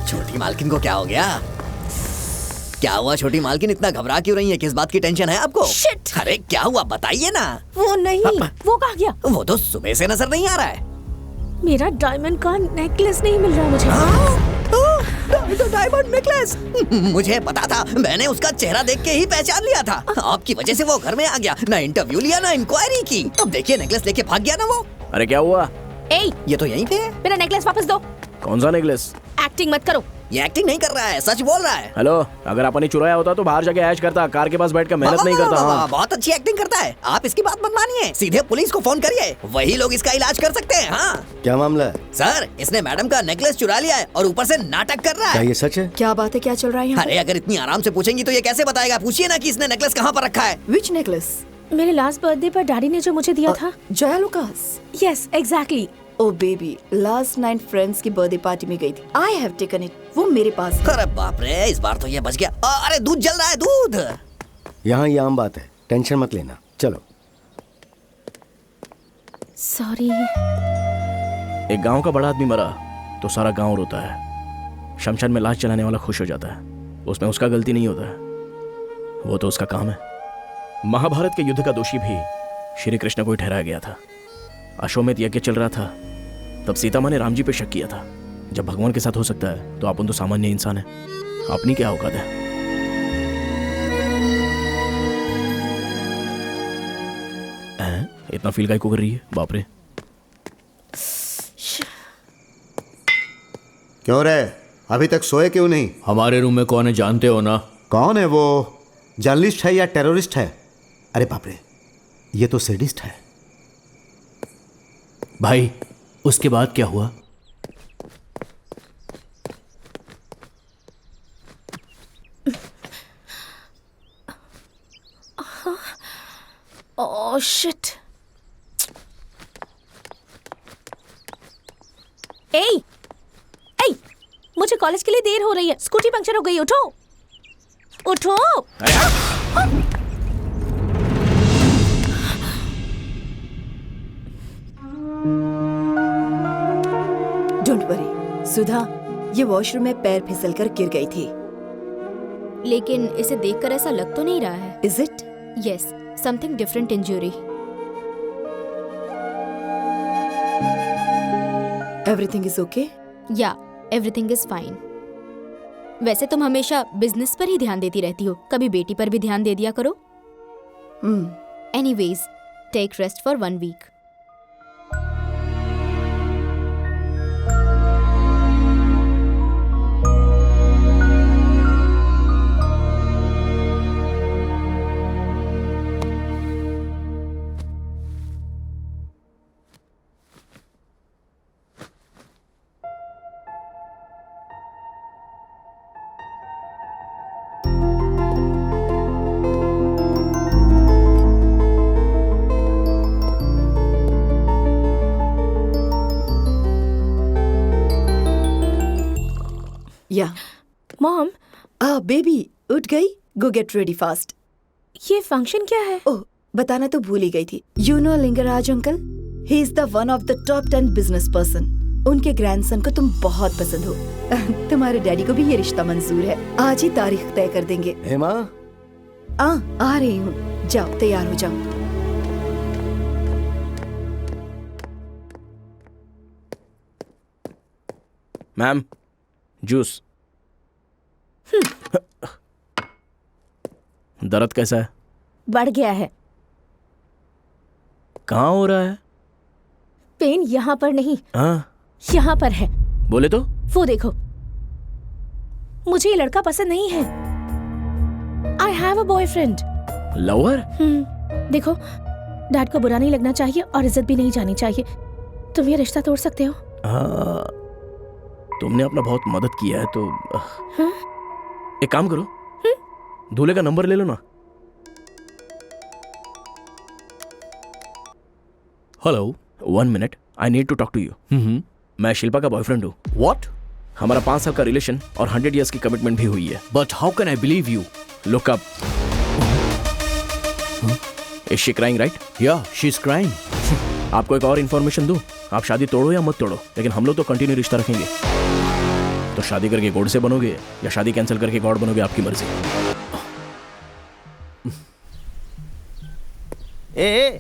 छोटी मालकिन को क्या हो गया? क्या हुआ छोटी मालकिन, इतना घबरा क्यों रही है? किस बात की टेंशन है आपको? Shit! अरे क्या हुआ बताइए ना। वो नहीं, वो कहाँ गया? वो तो सुबह से नजर नहीं आ रहा है। मेरा डायमंड का नेकलेस नहीं मिल रहा मुझे। Diamond necklace? मुझे पता था, मैंने उसका चेहरा देख के ही पहचान लिया था। आपकी वजह से वो घर में आ गया, ना इंटरव्यू लिया ना इंक्वायरी की। अब देखिए नेकलेस लेके भाग गया ना वो। अरे क्या हुआ? ये तो यहीं पे है। मेरा नेकलेस वापस दो। कौन सा नेकलेस? एक्टिंग मत करो। ये एक्टिंग नहीं कर रहा है, सच बोल रहा है। हेलो, अगर आपने चुराया होता तो बाहर जाके ऐश करता, कार के पास बैठकर मेहनत नहीं करता। हाँ। बहुत अच्छी एक्टिंग करता है, आप इसकी बात मत मानिए, सीधे पुलिस को फोन करिए, वही लोग इसका इलाज कर सकते हैं। हाँ क्या मामला है? सर, इसने मैडम का नेकलेस चुरा लिया है और ऊपर से नाटक कर रहा क्या है। ये सच है? क्या बात है, क्या चल रहा है यहाँ अरे अगर इतनी आराम से पूछेंगी तो ये कैसे बताएगा? पूछिए ना कि इसने नेकलेस कहाँ पर रखा है। Which necklace? मेरे लास्ट बर्थडे पर डैडी ने जो मुझे दिया था। Jaya Lucas? Yes, exactly. Oh baby, last night friends की बर्थडे पार्टी में गई थी। आई हैव टेकन इट, वो मेरे पास है। अरे बाप रे, इस बार तो ये बच गया। अरे दूध जल रहा है, दूध। यहाँ ये आम बात है, टेंशन मत लेना, चलो। सॉरी। एक गांव का बड़ा आदमी मरा तो सारा गांव रोता है। शमशान में लाश जलाने वाला खुश हो जाता है, उसमें उसका गलती नहीं होता है, वो तो उसका काम है। महाभारत के युद्ध का दोषी भी श्री कृष्ण को ही ठहराया गया था। अश्वमेध यज्ञ चल रहा था, तब सीता माँ ने राम जी पे शक किया था। जब भगवान के साथ हो सकता है तो अपन तो सामान्य इंसान है, अपनी क्या औकात है? इतना फील काहे को कर रही है? बाप रे। क्यों रे, अभी तक सोए क्यों नहीं? हमारे रूम में कौन है जानते हो ना? कौन है वो? जर्नलिस्ट है या टेररिस्ट है? अरे बाप रे, ये तो सैडिस्ट है। भाई, उसके बाद क्या हुआ? Oh shit. ए, मुझे कॉलेज के लिए देर हो रही है, स्कूटी पंक्चर हो गई, उठो उठो। डोंट वरी सुधा, ये वॉशरूम में पैर फिसलकर गिर गई थी। लेकिन इसे देखकर ऐसा लग तो नहीं रहा है। Is it? Yes, something different injury. Everything is okay? या, एवरीथिंग इज फाइन। वैसे तुम हमेशा बिजनेस पर ही ध्यान देती रहती हो, कभी बेटी पर भी ध्यान दे दिया करो। Anyways, take rest for 1 week. या मॉम, बेबी उठ गई? Go get ready fast. ये फंक्शन क्या है? ओह, बताना तो भूल ही गई थी। You know Lingaraj uncle, he is the one of the top 10 business person. उनके ग्रैंडसन को तुम बहुत पसंद हो। तुम्हारे डैडी को भी ये रिश्ता मंजूर है। आज ही तारीख तय कर देंगे। हेमा, आ रही हूँ, जाओ तैयार हो जाओ। Ma'am, juice. दर्द कैसा है? बढ़ गया है। कहाँ हो रहा है? पेन यहाँ पर नहीं, हाँ, यहाँ पर है। बोले तो? वो देखो, मुझे ये लड़का पसंद नहीं है। I have a boyfriend. Lover? देखो, डैड को बुरा नहीं लगना चाहिए और इज्जत भी नहीं जानी चाहिए। तुम ये रिश्ता तोड़ सकते हो। हाँ, तुमने अपना बहुत मदद किया है तो हाँ? एक काम करो, दूल्हे का नंबर ले लो ना। Hello, 1 minute, I need to talk to you. मैं शिल्पा का बॉयफ्रेंड हूँ। What? हमारा 5 साल का रिलेशन और 100 years की कमिटमेंट भी हुई है। But how can I believe you? Look up. Is she crying, right? Yeah, she's crying. आपको एक और इन्फॉर्मेशन दूं, आप शादी तोड़ो या मत तोड़ो, लेकिन हम लोग तो कंटिन्यू रिश्ता रखेंगे। तो शादी करके गॉड से बनोगे या शादी कैंसिल करके गॉड बनोगे, आपकी मर्जी। ए,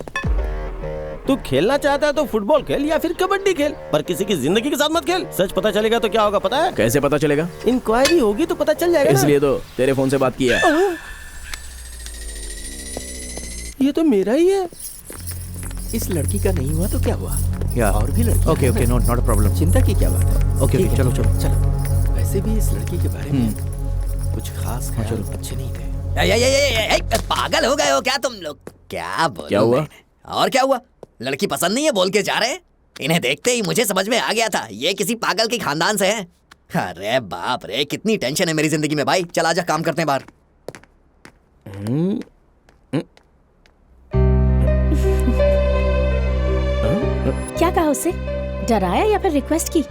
तू खेलना चाहता है तो फुटबॉल खेल या फिर कबड्डी खेल, पर किसी की जिंदगी के साथ मत खेल। सच पता चलेगा तो क्या होगा पता है? कैसे पता चलेगा? इंक्वायरी होगी तो पता चल जाएगा ना। इसलिए तो तेरे फोन से बात किया है। ये तो मेरा ही है। इस लड़की का नहीं हुआ तो क्या हुआ? Yeah. और भी लड़की। Okay, okay, not a problem. चिंता की क्या बात है? Okay, ठीक okay, है, चलो, चलो. चलो। वैसे भी इस लड़की के बारे में कुछ खास ख्याल अच्छे नहीं थे। पागल हो गए हो क्या तुम लोग? क्या बोलूं क्या हुआ? मैं? और क्या हुआ? लड़की पसंद नहीं है बोल के जा रहे? इन्हें देखते ही मुझे समझ में आ गया था ये किसी पागल के खानदान से है। अरे बाप रे, कितनी टेंशन है मेरी जिंदगी में भाई। चल आजा, काम करते हैं बाहर। क्या कहा उससे? डराया या फिर रिक्वेस्ट की?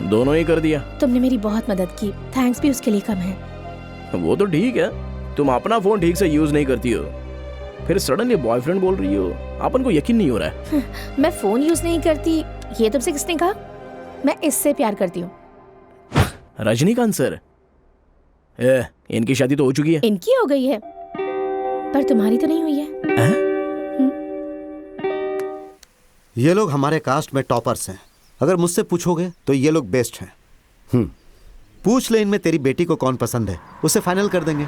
दोनों ही कर दिया। तुमने मेरी बहुत मदद की, थैंक्स भी उसके लिए कम है। वो तो ठीक है, तुम अपना फोन ठीक से यूज नहीं करती हो, फिर सडनली बॉयफ्रेंड बोल रही हो। अपन को यकीन नहीं हो रहा है। मैं फोन यूज नहीं करती, ये तुमसे किसने कहा? मैं इससे प्यार करती हूँ। रजनीकांत सर, इनकी शादी तो हो चुकी है। इनकी हो गई है, पर तुम्हारी तो नहीं हुई है। ये लोग हमारे कास्ट में टॉपर्स हैं। अगर मुझसे पूछोगे तो ये लोग बेस्ट हैं। पूछ ले इनमें तेरी बेटी को कौन पसंद है, उसे फाइनल कर देंगे।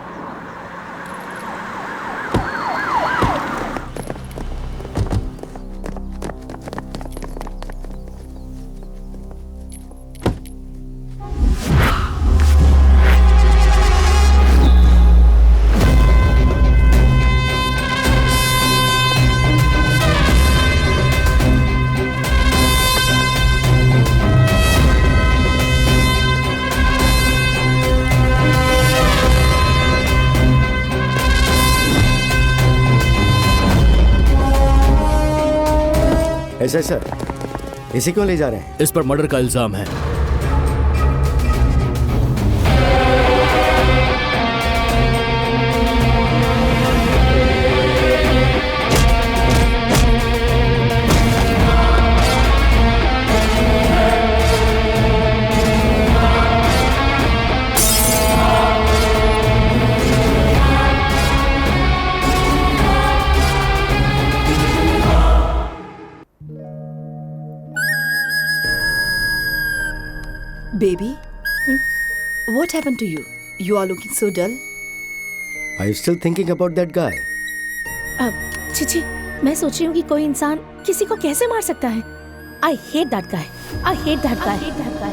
ऐसा सर, इसी क्यों ले जा रहे हैं? इस पर मर्डर का इल्जाम है। Baby, what happened to you? You are looking so dull. Are you still thinking about that guy? Chichi, मैं सोच रही हूँ कि कोई इंसान किसी को कैसे मार सकता है। I hate that guy. I hate that guy. I hate that guy.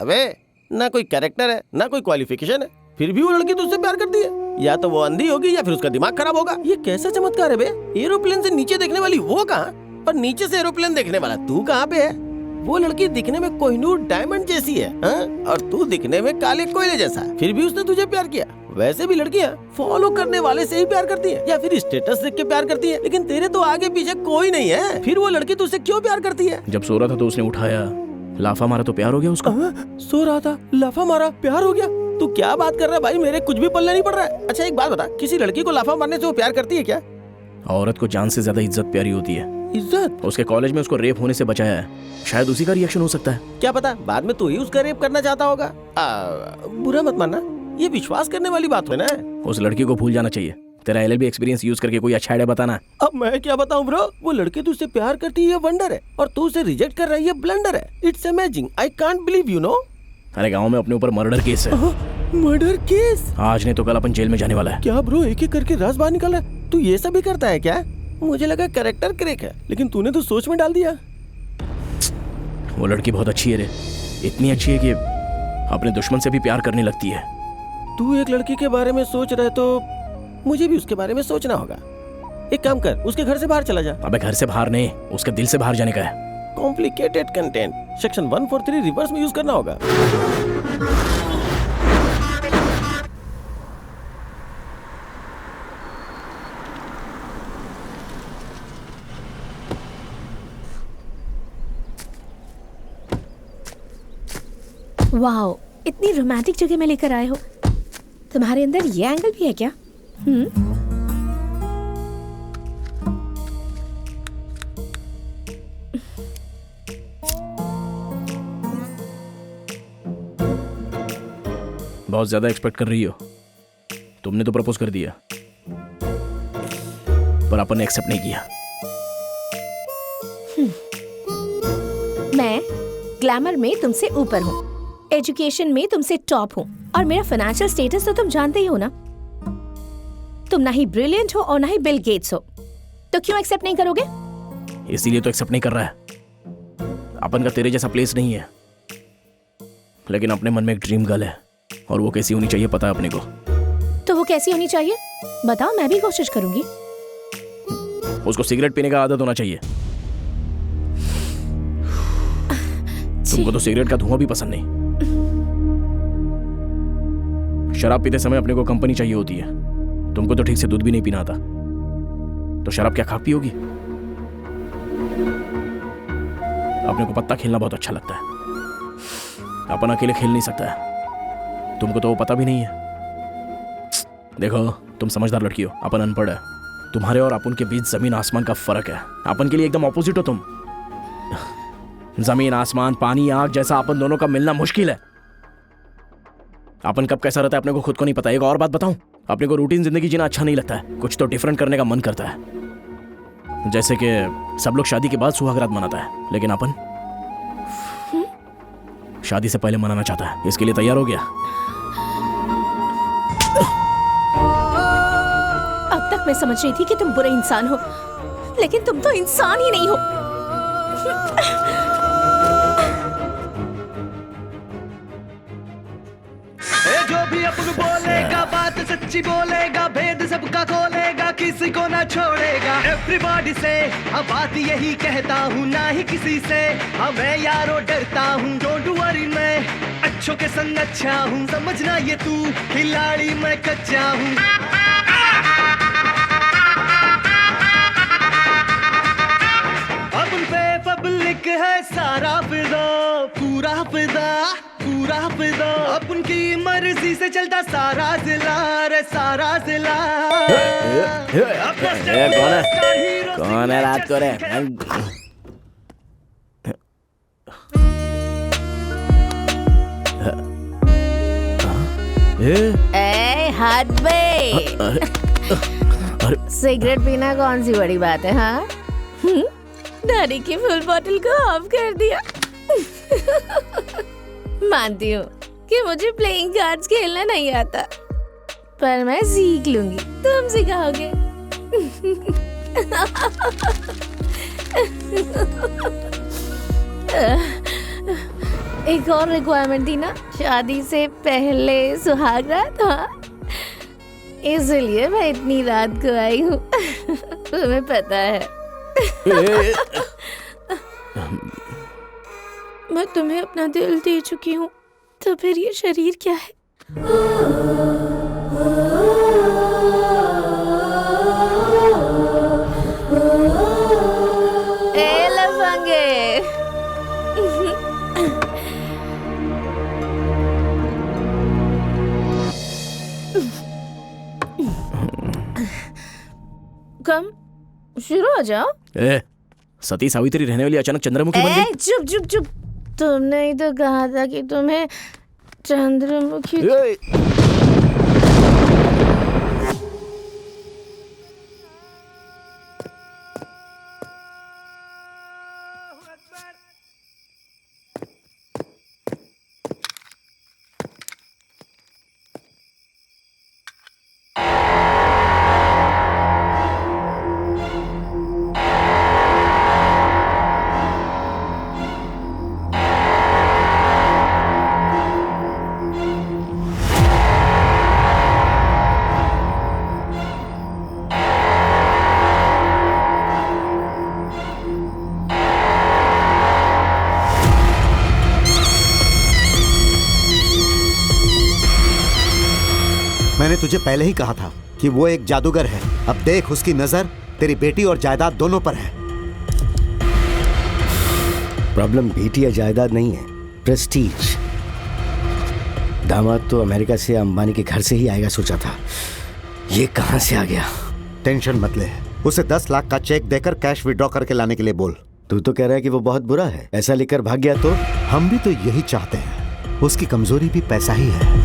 अबे, ना कोई कैरेक्टर है ना कोई क्वालिफिकेशन है, फिर भी वो लड़की तुझसे प्यार करती है। या तो वो अंधी होगी या फिर उसका दिमाग खराब होगा। ये कैसा चमत्कार है बे? एरोप्लेन से नीचे देखने वाली वो कहाँ, और नीचे से एरोप्लेन देखने वाला तू कहाँ पे है? वो लड़की दिखने में कोहिनूर डायमंड जैसी है, हाँ? और तू दिखने में काले कोयले जैसा, फिर भी उसने तुझे प्यार किया। वैसे भी लड़कियाँ फॉलो करने वाले से ही प्यार करती है या फिर स्टेटस देख के प्यार करती है, लेकिन तेरे तो आगे पीछे कोई नहीं है, फिर वो लड़की तुझसे क्यों प्यार करती है? जब सो रहा था तो उसने उठाया, लाफा मारा तो प्यार हो गया उसका। सो रहा था, लाफा मारा, प्यार हो गया। तू क्या बात कर रहा है भाई, मेरे कुछ भी पल्ले नहीं पड़ रहा है। अच्छा एक बात बता, किसी लड़की को लाफा मारने से वो प्यार करती है क्या? औरत को जान से ज्यादा इज्जत प्यारी होती है। इज्जत? उसके कॉलेज में उसको रेप होने से बचाया है, शायद उसी का रिएक्शन हो सकता है। क्या पता बाद में तू ही उसका रेप करना चाहता होगा। बुरा मत मानना, ये विश्वास करने वाली बात है ना। उस लड़की को भूल जाना चाहिए। तेरा एलएलबी एक्सपीरियंस यूज करके कोई अच्छा आइडिया बताना। अब मैं क्या बताऊं ब्रो, वो लड़की तुझसे प्यार करती है वंडर है, और तू उसे रिजेक्ट कर रही है ब्लंडर है। It's amazing, I can't believe you know. अरे गांव में अपने ऊपर मर्डर केस है। Murder case? आज नहीं तो कल अपन जेल में जाने वाला है। क्या ब्रो, एक एक करके राज बाहर निकल रहा है? तू ये सब भी करता है क्या? मुझे लगा कैरेक्टर क्रैक है, लेकिन तूने तो सोच में डाल दिया। वो लड़की बहुत अच्छी है रे, इतनी अच्छी है कि अपने दुश्मन से भी प्यार करने लगती है। तू एक लड़की के बारे में सोच रहा है तो मुझे भी उसके बारे में सोचना होगा। एक काम कर, उसके घर से बाहर चला जा। अबे घर से बाहर नहीं, उसके दिल से बाहर जाने का है। कॉम्प्लिकेटेड कंटेंट, सेक्शन 143 रिवर्स में यूज करना होगा। वाओ, इतनी रोमांटिक जगह में लेकर आए हो। तुम्हारे अंदर ये एंगल भी है क्या? बहुत ज्यादा एक्सपेक्ट कर रही हो। तुमने तो प्रपोज कर दिया, पर अपन ने एक्सेप्ट नहीं किया। मैं ग्लैमर में तुमसे ऊपर हूँ, एजुकेशन में तुमसे टॉप हूँ, और मेरा फाइनेंशियल स्टेटस तो तुम जानते ही हो ना। तुम ना ही ब्रिलियंट हो और ना ही बिल गेट्स हो, तो क्यों एक्सेप्ट नहीं करोगे? इसीलिए तो एक्सेप्ट नहीं कर रहा है। अपन का तेरे जैसा प्लेस नहीं है, लेकिन अपने मन में एक ड्रीम गर्ल है, और वो कैसी होनी चाहिए पता है अपने को। तो वो कैसी होनी चाहिए बताओ, मैं भी कोशिश करूंगी। उसको सिगरेट पीने का आदत होना चाहिए। तुमको तो सिगरेट का धुआं भी पसंद नहीं। शराब पीते समय अपने को कंपनी चाहिए होती है। तुमको तो ठीक से दूध भी नहीं पीना आता, तो शराब क्या खाक पियोगी? अपने को पत्ता खेलना बहुत अच्छा लगता है, अपन अकेले खेल नहीं सकता है। तुमको तो वो पता भी नहीं है। देखो तुम समझदार लड़की हो, अपन अनपढ़ है। तुम्हारे और अपन के बीच जमीन आसमान का फर्क है। अपन के लिए एकदम ऑपोजिट हो तुम। जमीन आसमान पानी आग जैसा अपन दोनों का मिलना मुश्किल है। अपन कब कैसा रहता है अपने को खुद को नहीं पता। एक और बात बताऊं, अपने को रूटीन जिंदगी जीना अच्छा नहीं लगता है, कुछ तो डिफरेंट करने का मन करता है। जैसे कि सब लोग शादी के बाद सुहागरात मनाता है, लेकिन अपन शादी से पहले मनाना चाहता है। इसके लिए तैयार हो गया? अब तक मैं समझ रही थी कि तुम बुरे इंसान हो, लेकिन तुम तो इंसान ही नहीं हो। जो भी अपन बोलेगा बात सच्ची बोलेगा, भेद सबका खोलेगा, किसी को ना छोड़ेगा। एवरीबॉडी से अब बात यही कहता हूँ, ना ही किसी से अब मैं यारो डरता हूँ। डोंट वरी मैं अच्छों के संग अच्छा हूँ, समझना ये तू खिलाड़ी मैं कच्चा हूँ। अपन पे पब्लिक है सारा फिदा, पूरा फिदा, पूरा फिदा। अपन की मर्जी से चलता सारा जिला रे, सारा जिला। कौन है रात को रे? ए हाथ बे, सिगरेट पीना कौन सी बड़ी बात है? हाँ, दाढ़ी की फुल बोतल को ऑफ कर दिया। मानती हूँ कि मुझे प्लेइंग कार्ड्स खेलना नहीं आता, पर मैं सीख लूंगी, तुम सिखाओगे। एक और रिक्वायरमेंट थी ना, शादी से पहले सुहागरात। हाँ, इसलिए मैं इतनी रात को आई हूँ। तुम्हें पता है मैं तुम्हें अपना दिल दे चुकी हूँ, तो फिर ये शरीर क्या है? ए लफंगे, कम शुरू हो जाओ। ए, सती सावित्री रहने वाली अचानक चंद्रमुखी बन गई। चुप चुप चुप, तुमने ही तो कहा था कि तुम्हें चंद्रमुखी। मैंने तुझे पहले ही कहा था कि वो एक जादूगर है। अब देख, उसकी नजर तेरी बेटी और जायदाद दोनों पर है। प्रॉब्लम बेटी या जायदाद नहीं है, प्रेस्टीज। दामाद तो अमेरिका से अंबानी के घर से ही आएगा सोचा था, ये कहां से आ गया? टेंशन मत ले, उसे 10 लाख का चेक देकर कैश विड्रॉ करके लाने के लिए बोल। तू तो कह रहा है कि वो बहुत बुरा है, ऐसा लिखकर भाग गया तो? हम भी तो यही चाहते हैं, उसकी कमजोरी भी पैसा ही है।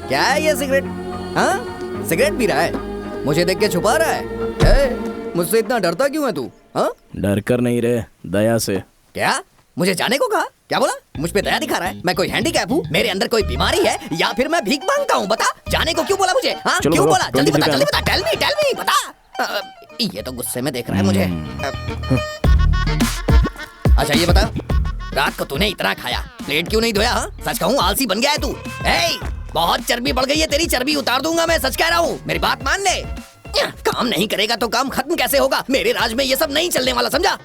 क्या है ये सिगरेट? हाँ, सिगरेट पी रहा है, मुझे देख के छुपा रहा है। मुझसे इतना डरता क्यों है तू? हाँ, डर कर नहीं रे, दया से। क्या? मुझे जाने को कहा? क्या बोला? मुझ पे दया दिखा रहा है? मैं कोई हैंडीकैप हूँ? मेरे अंदर कोई बीमारी है या फिर मैं भीख मांगता हूँ? बता, जाने को क्यों बोला मुझे? हाँ, क्यों बोला? जल्दी बता, टेल मी, बता। ये तो गुस्से में देख रहा है मुझे। अच्छा ये बता, रात को तूने इतना खाया, प्लेट क्यों नहीं धोया? सच कहूँ आलसी बन गया है तू। बहुत चर्बी बढ़ गई है तेरी, चर्बी उतार दूंगा मैं, सच कह रहा हूँ, मेरी बात मान ले। काम नहीं करेगा तो काम खत्म कैसे होगा? मेरे राज में ये सब नहीं चलने वाला, समझा?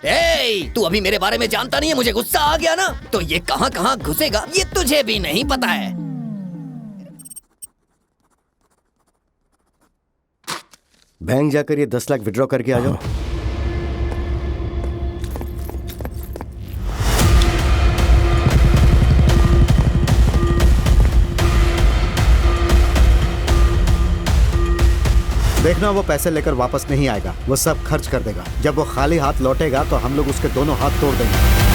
तू अभी मेरे बारे में जानता नहीं है, मुझे गुस्सा आ गया ना, तो ये कहाँ कहाँ घुसेगा ये तुझे भी नहीं पता है। बैंक जाकर ये 10 लाख विड्रॉ करके आ जाओ। देखना, वो पैसे लेकर वापस नहीं आएगा, वो सब खर्च कर देगा। जब वो खाली हाथ लौटेगा तो हम लोग उसके दोनों हाथ तोड़ देंगे।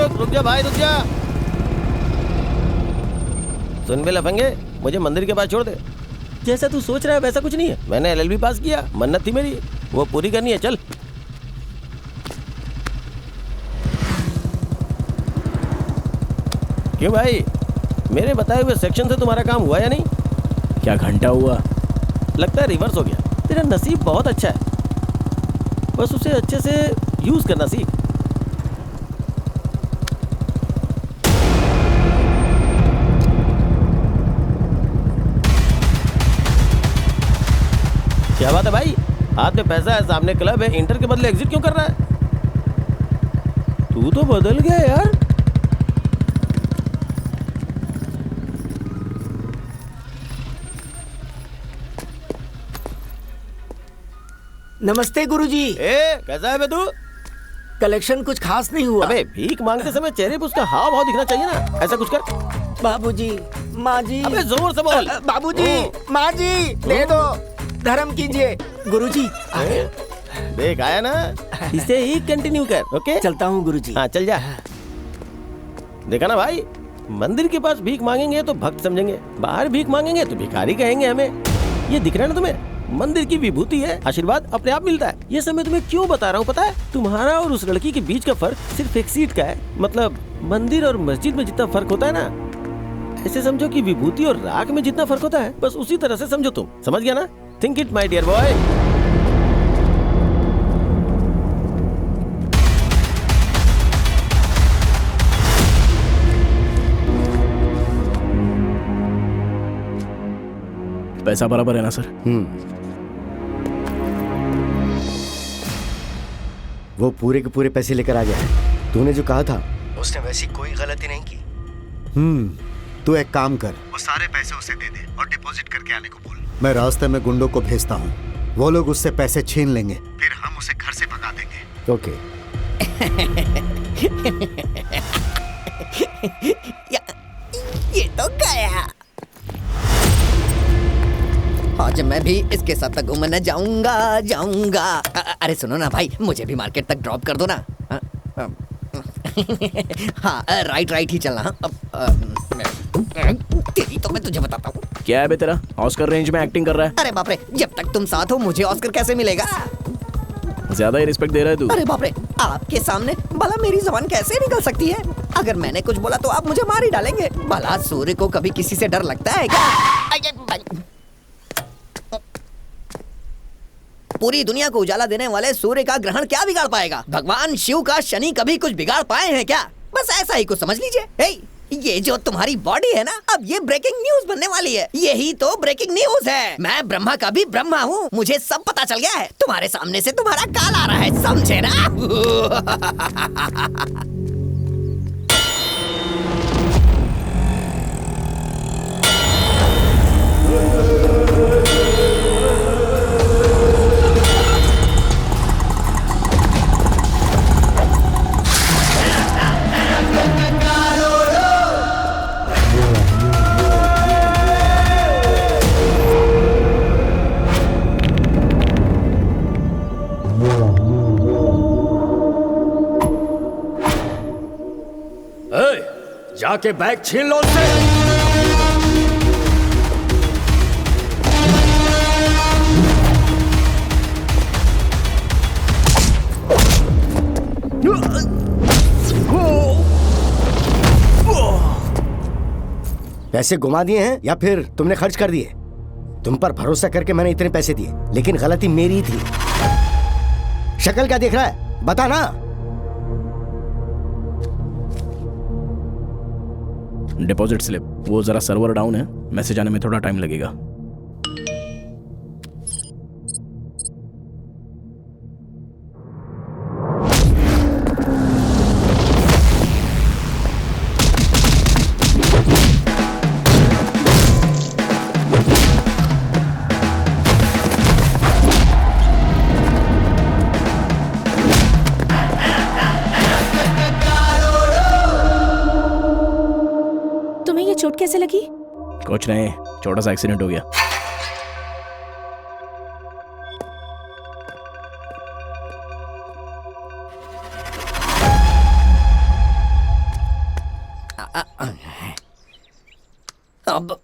रुक जा भाई, रुक जा। सुन बे लफंगे, मुझे मंदिर के पास छोड़ दे। जैसा तू सोच रहा है वैसा कुछ नहीं है। मैंने LLB पास किया, मन्नत थी मेरी, वो पूरी करनी है। चल। क्यों भाई, मेरे बताए हुए सेक्शन से तुम्हारा काम हुआ या नहीं? क्या घंटा हुआ? लगता है रिवर्स हो गया। तेरा नसीब बहुत अच्छा है, बस उसे अच्छे से यूज करना सीख। क्या बात है भाई, हाथ में पैसा है, सामने क्लब है, इंटर के बदले एग्जिट क्यों कर रहा है? तू तो बदल गया यार। नमस्ते गुरुजी। कैसा है बे तू? कलेक्शन कुछ खास नहीं हुआ। अबे भीख मांगते समय चेहरे पे उसका हाव भाव दिखना चाहिए ना, ऐसा कुछ कर। बाबूजी, माँ जी। अबे जोर से बोल। बाबूजी, माँ जी, दे दो, धर्म कीजिए। गुरुजी देख आया ना, इसे ही कंटिन्यू कर। ओके, चलता हूँ गुरुजी। हाँ चल जा। देखा ना भाई, मंदिर के पास भीख मांगेंगे तो भक्त समझेंगे, बाहर भीख मांगेंगे तो भिखारी कहेंगे हमें। ये दिख रहा है ना तुम्हें? मंदिर की विभूति है, आशीर्वाद अपने आप मिलता है। ये सब मैं तुम्हें क्यों बता रहा हूँ पता है? तुम्हारा और उस लड़की के बीच का फर्क सिर्फ एक सीट का है। मतलब मंदिर और मस्जिद में जितना फर्क होता है ना, ऐसे समझो कि विभूति और राख में जितना फर्क होता है, बस उसी तरह से समझो तुम। समझ गया ना? Think it my dear boy. पैसा बराबर है ना सर? वो पूरे के पूरे पैसे लेकर आ गया है। तूने जो कहा था उसने वैसी कोई गलती नहीं की। तू एक काम कर, वो सारे पैसे उसे दे दे और डिपॉजिट करके आने को बोल। मैं रास्ते में गुंडों को भेजता हूँ, वो लोग उससे पैसे छीन लेंगे, फिर हम उसे घर से भगा देंगे। ओके। ये तो गया। आज मैं भी इसके साथ घूमने जाऊंगा। अरे सुनो ना भाई, मुझे भी मार्केट तक ड्रॉप कर दो ना। हाँ राइट ही चलना। तेरी तो मैं तुझे बताता हूँ। क्या है बे तेरा? ऑस्कर रेंज में एक्टिंग कर रहा है। अरे बाप रे, जब तक तुम साथ हो मुझे ऑस्कर कैसे मिलेगा? ज्यादा ही रिस्पेक्ट दे रहा है तू। अरे बाप रे, आपके सामने भला मेरी जुबान कैसे निकल सकती है? अगर मैंने कुछ बोला तो आप मुझे मार ही डालेंगे। भला सूर्य को कभी किसी से डर लगता है क्या? पूरी दुनिया को उजाला देने वाले सूर्य का ग्रहण क्या बिगाड़ पाएगा? भगवान शिव का शनि कभी कुछ बिगाड़ पाए हैं क्या? बस ऐसा ही कुछ समझ लीजिए। हे, ये जो तुम्हारी बॉडी है ना, अब ये ब्रेकिंग न्यूज बनने वाली है। यही तो ब्रेकिंग न्यूज है। मैं ब्रह्मा का भी ब्रह्मा हूँ, मुझे सब पता चल गया है। तुम्हारे सामने से तुम्हारा काल आ रहा है, समझे ना? जाके बैग छीन लो उससे। पैसे घुमा दिए हैं या फिर तुमने खर्च कर दिए? तुम पर भरोसा करके मैंने इतने पैसे दिए, लेकिन गलती मेरी थी। शक्ल क्या देख रहा है, बता ना। डिपॉजिट स्लिप, वो जरा सर्वर डाउन है, मैसेज आने में थोड़ा टाइम लगेगा। चोट कैसे लगी? कुछ नहीं, छोटा सा एक्सीडेंट हो गया। अब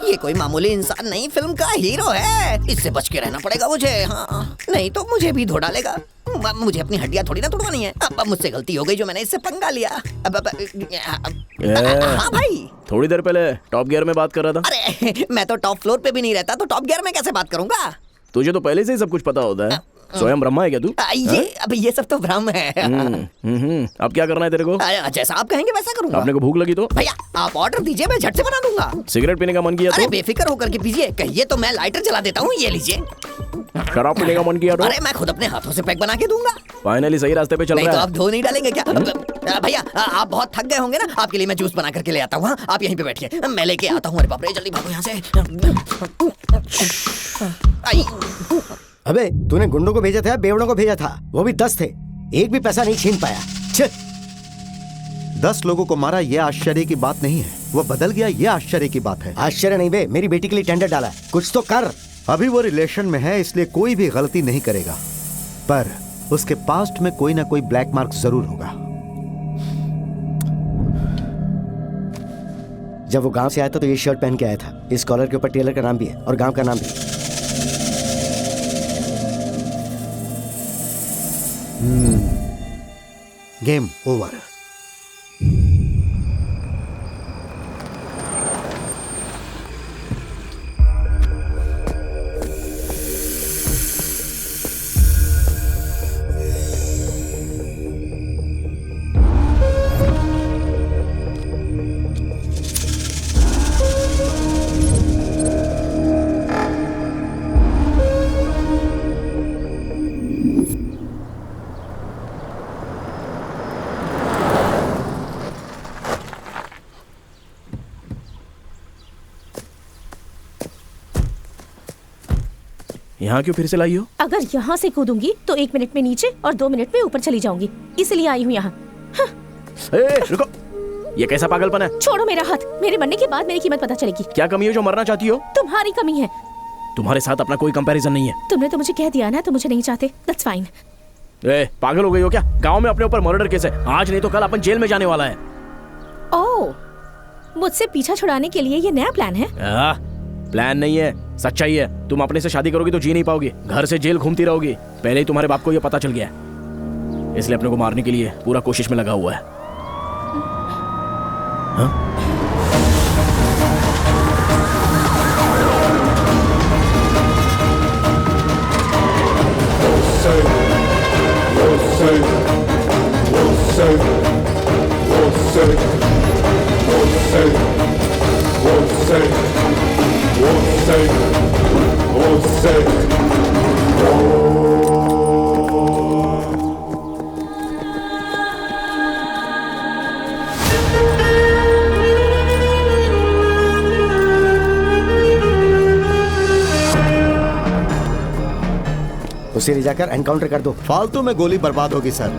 ये कोई मामूली इंसान नहीं, फिल्म का हीरो है। इससे बच के रहना पड़ेगा मुझे। हाँ, नहीं तो मुझे भी धो डालेगा। मुझे अपनी हड्डियां थोड़ी ना तोड़वानी है। अब मुझसे गलती हो गई जो मैंने इससे पंगा लिया। हाँ भाई, थोड़ी देर पहले टॉप गियर में बात कर रहा था। अरे मैं तो टॉप फ्लोर पे भी नहीं रहता, तो टॉप गियर में कैसे बात करूंगा? तुझे तो पहले से ही सब कुछ पता होता है। स्वयं ब्रह्मा है क्या तू? ये सब तो भ्रम है। अब क्या करना है तेरे को? जैसा आप कहेंगे वैसा करूंगा। आपने को भूख लगी तो? भैया आप ऑर्डर दीजिए, मैं झट से बना दूंगा। सिगरेट पीने का मन किया अरे तो? बेफिक्र होकर के पीजिए, कहिए तो मैं लाइटर जला देता हूँ। ये लीजिए। शराब पीने का मन किया तो? अरे मैं खुद अपने हाथों से पैक बना के दूंगा। फाइनली सही रास्ते पे चल नहीं रहा तो है। आप धो नहीं डालेंगे क्या? भैया आप बहुत थक गए होंगे ना, आपके लिए मैं जूस बना करके ले आता हूँ। आप यहीं पे बैठिए, मैं लेके आता हूँ। अरे बाप रे, जल्दी भागो यहाँ से। अबे तूने गुंडों को भेजा था, बेवड़ों को भेजा था, वो भी 10 थे, एक भी पैसा नहीं छीन पाया। 10 लोगों को मारा, ये आश्चर्य की बात नहीं है। वो बदल गया, ये आश्चर्य की बात है। आश्चर्य नहीं बे, मेरी बेटी के लिए टेंडर डाला है, कुछ तो कर। अभी वो रिलेशन में है, इसलिए कोई भी गलती नहीं करेगा, पर उसके पास्ट में कोई ना कोई ब्लैक मार्क जरूर होगा। जब वो गांव से आया था तो ये शर्ट पहन के आया था। इस कॉलर के ऊपर टेलर का नाम भी है और गांव का नाम भी। Game over. यहाँ क्यों फिर से लाई हो? अगर यहाँ से कूदूंगी तो 1 मिनट में नीचे और 2 मिनट में ऊपर चली जाऊंगी, इसलिए आई हूँ यहाँ। रुको, ये कैसा पागलपन है? छोड़ो मेरा हाथ, मेरे मरने के बाद मेरी कीमत पता चलेगी। क्या कमी है जो मरना चाहती हो? तुम्हारी कमी है। तुम्हारे साथ अपना कोई कंपैरिजन नहीं है। तुमने तो मुझे कह दिया ना, तो मुझे नहीं चाहते, दैट्स फाइन। पागल हो गई हो क्या? गांव में अपने ऊपर मर्डर केस है, आज नहीं तो कल अपन जेल में जाने वाला है। ओह, मुझसे पीछा छुड़ाने के लिए ये नया प्लान है? प्लान नहीं है, सच्चाई है। तुम अपने से शादी करोगी तो जी नहीं पाओगी, घर से जेल घूमती रहोगी। पहले ही तुम्हारे बाप को ये पता चल गया है, इसलिए अपने को मारने के लिए पूरा कोशिश में लगा हुआ है। हाँ? उसे ले जाकर एनकाउंटर कर दो। फालतू में गोली बर्बाद होगी सर।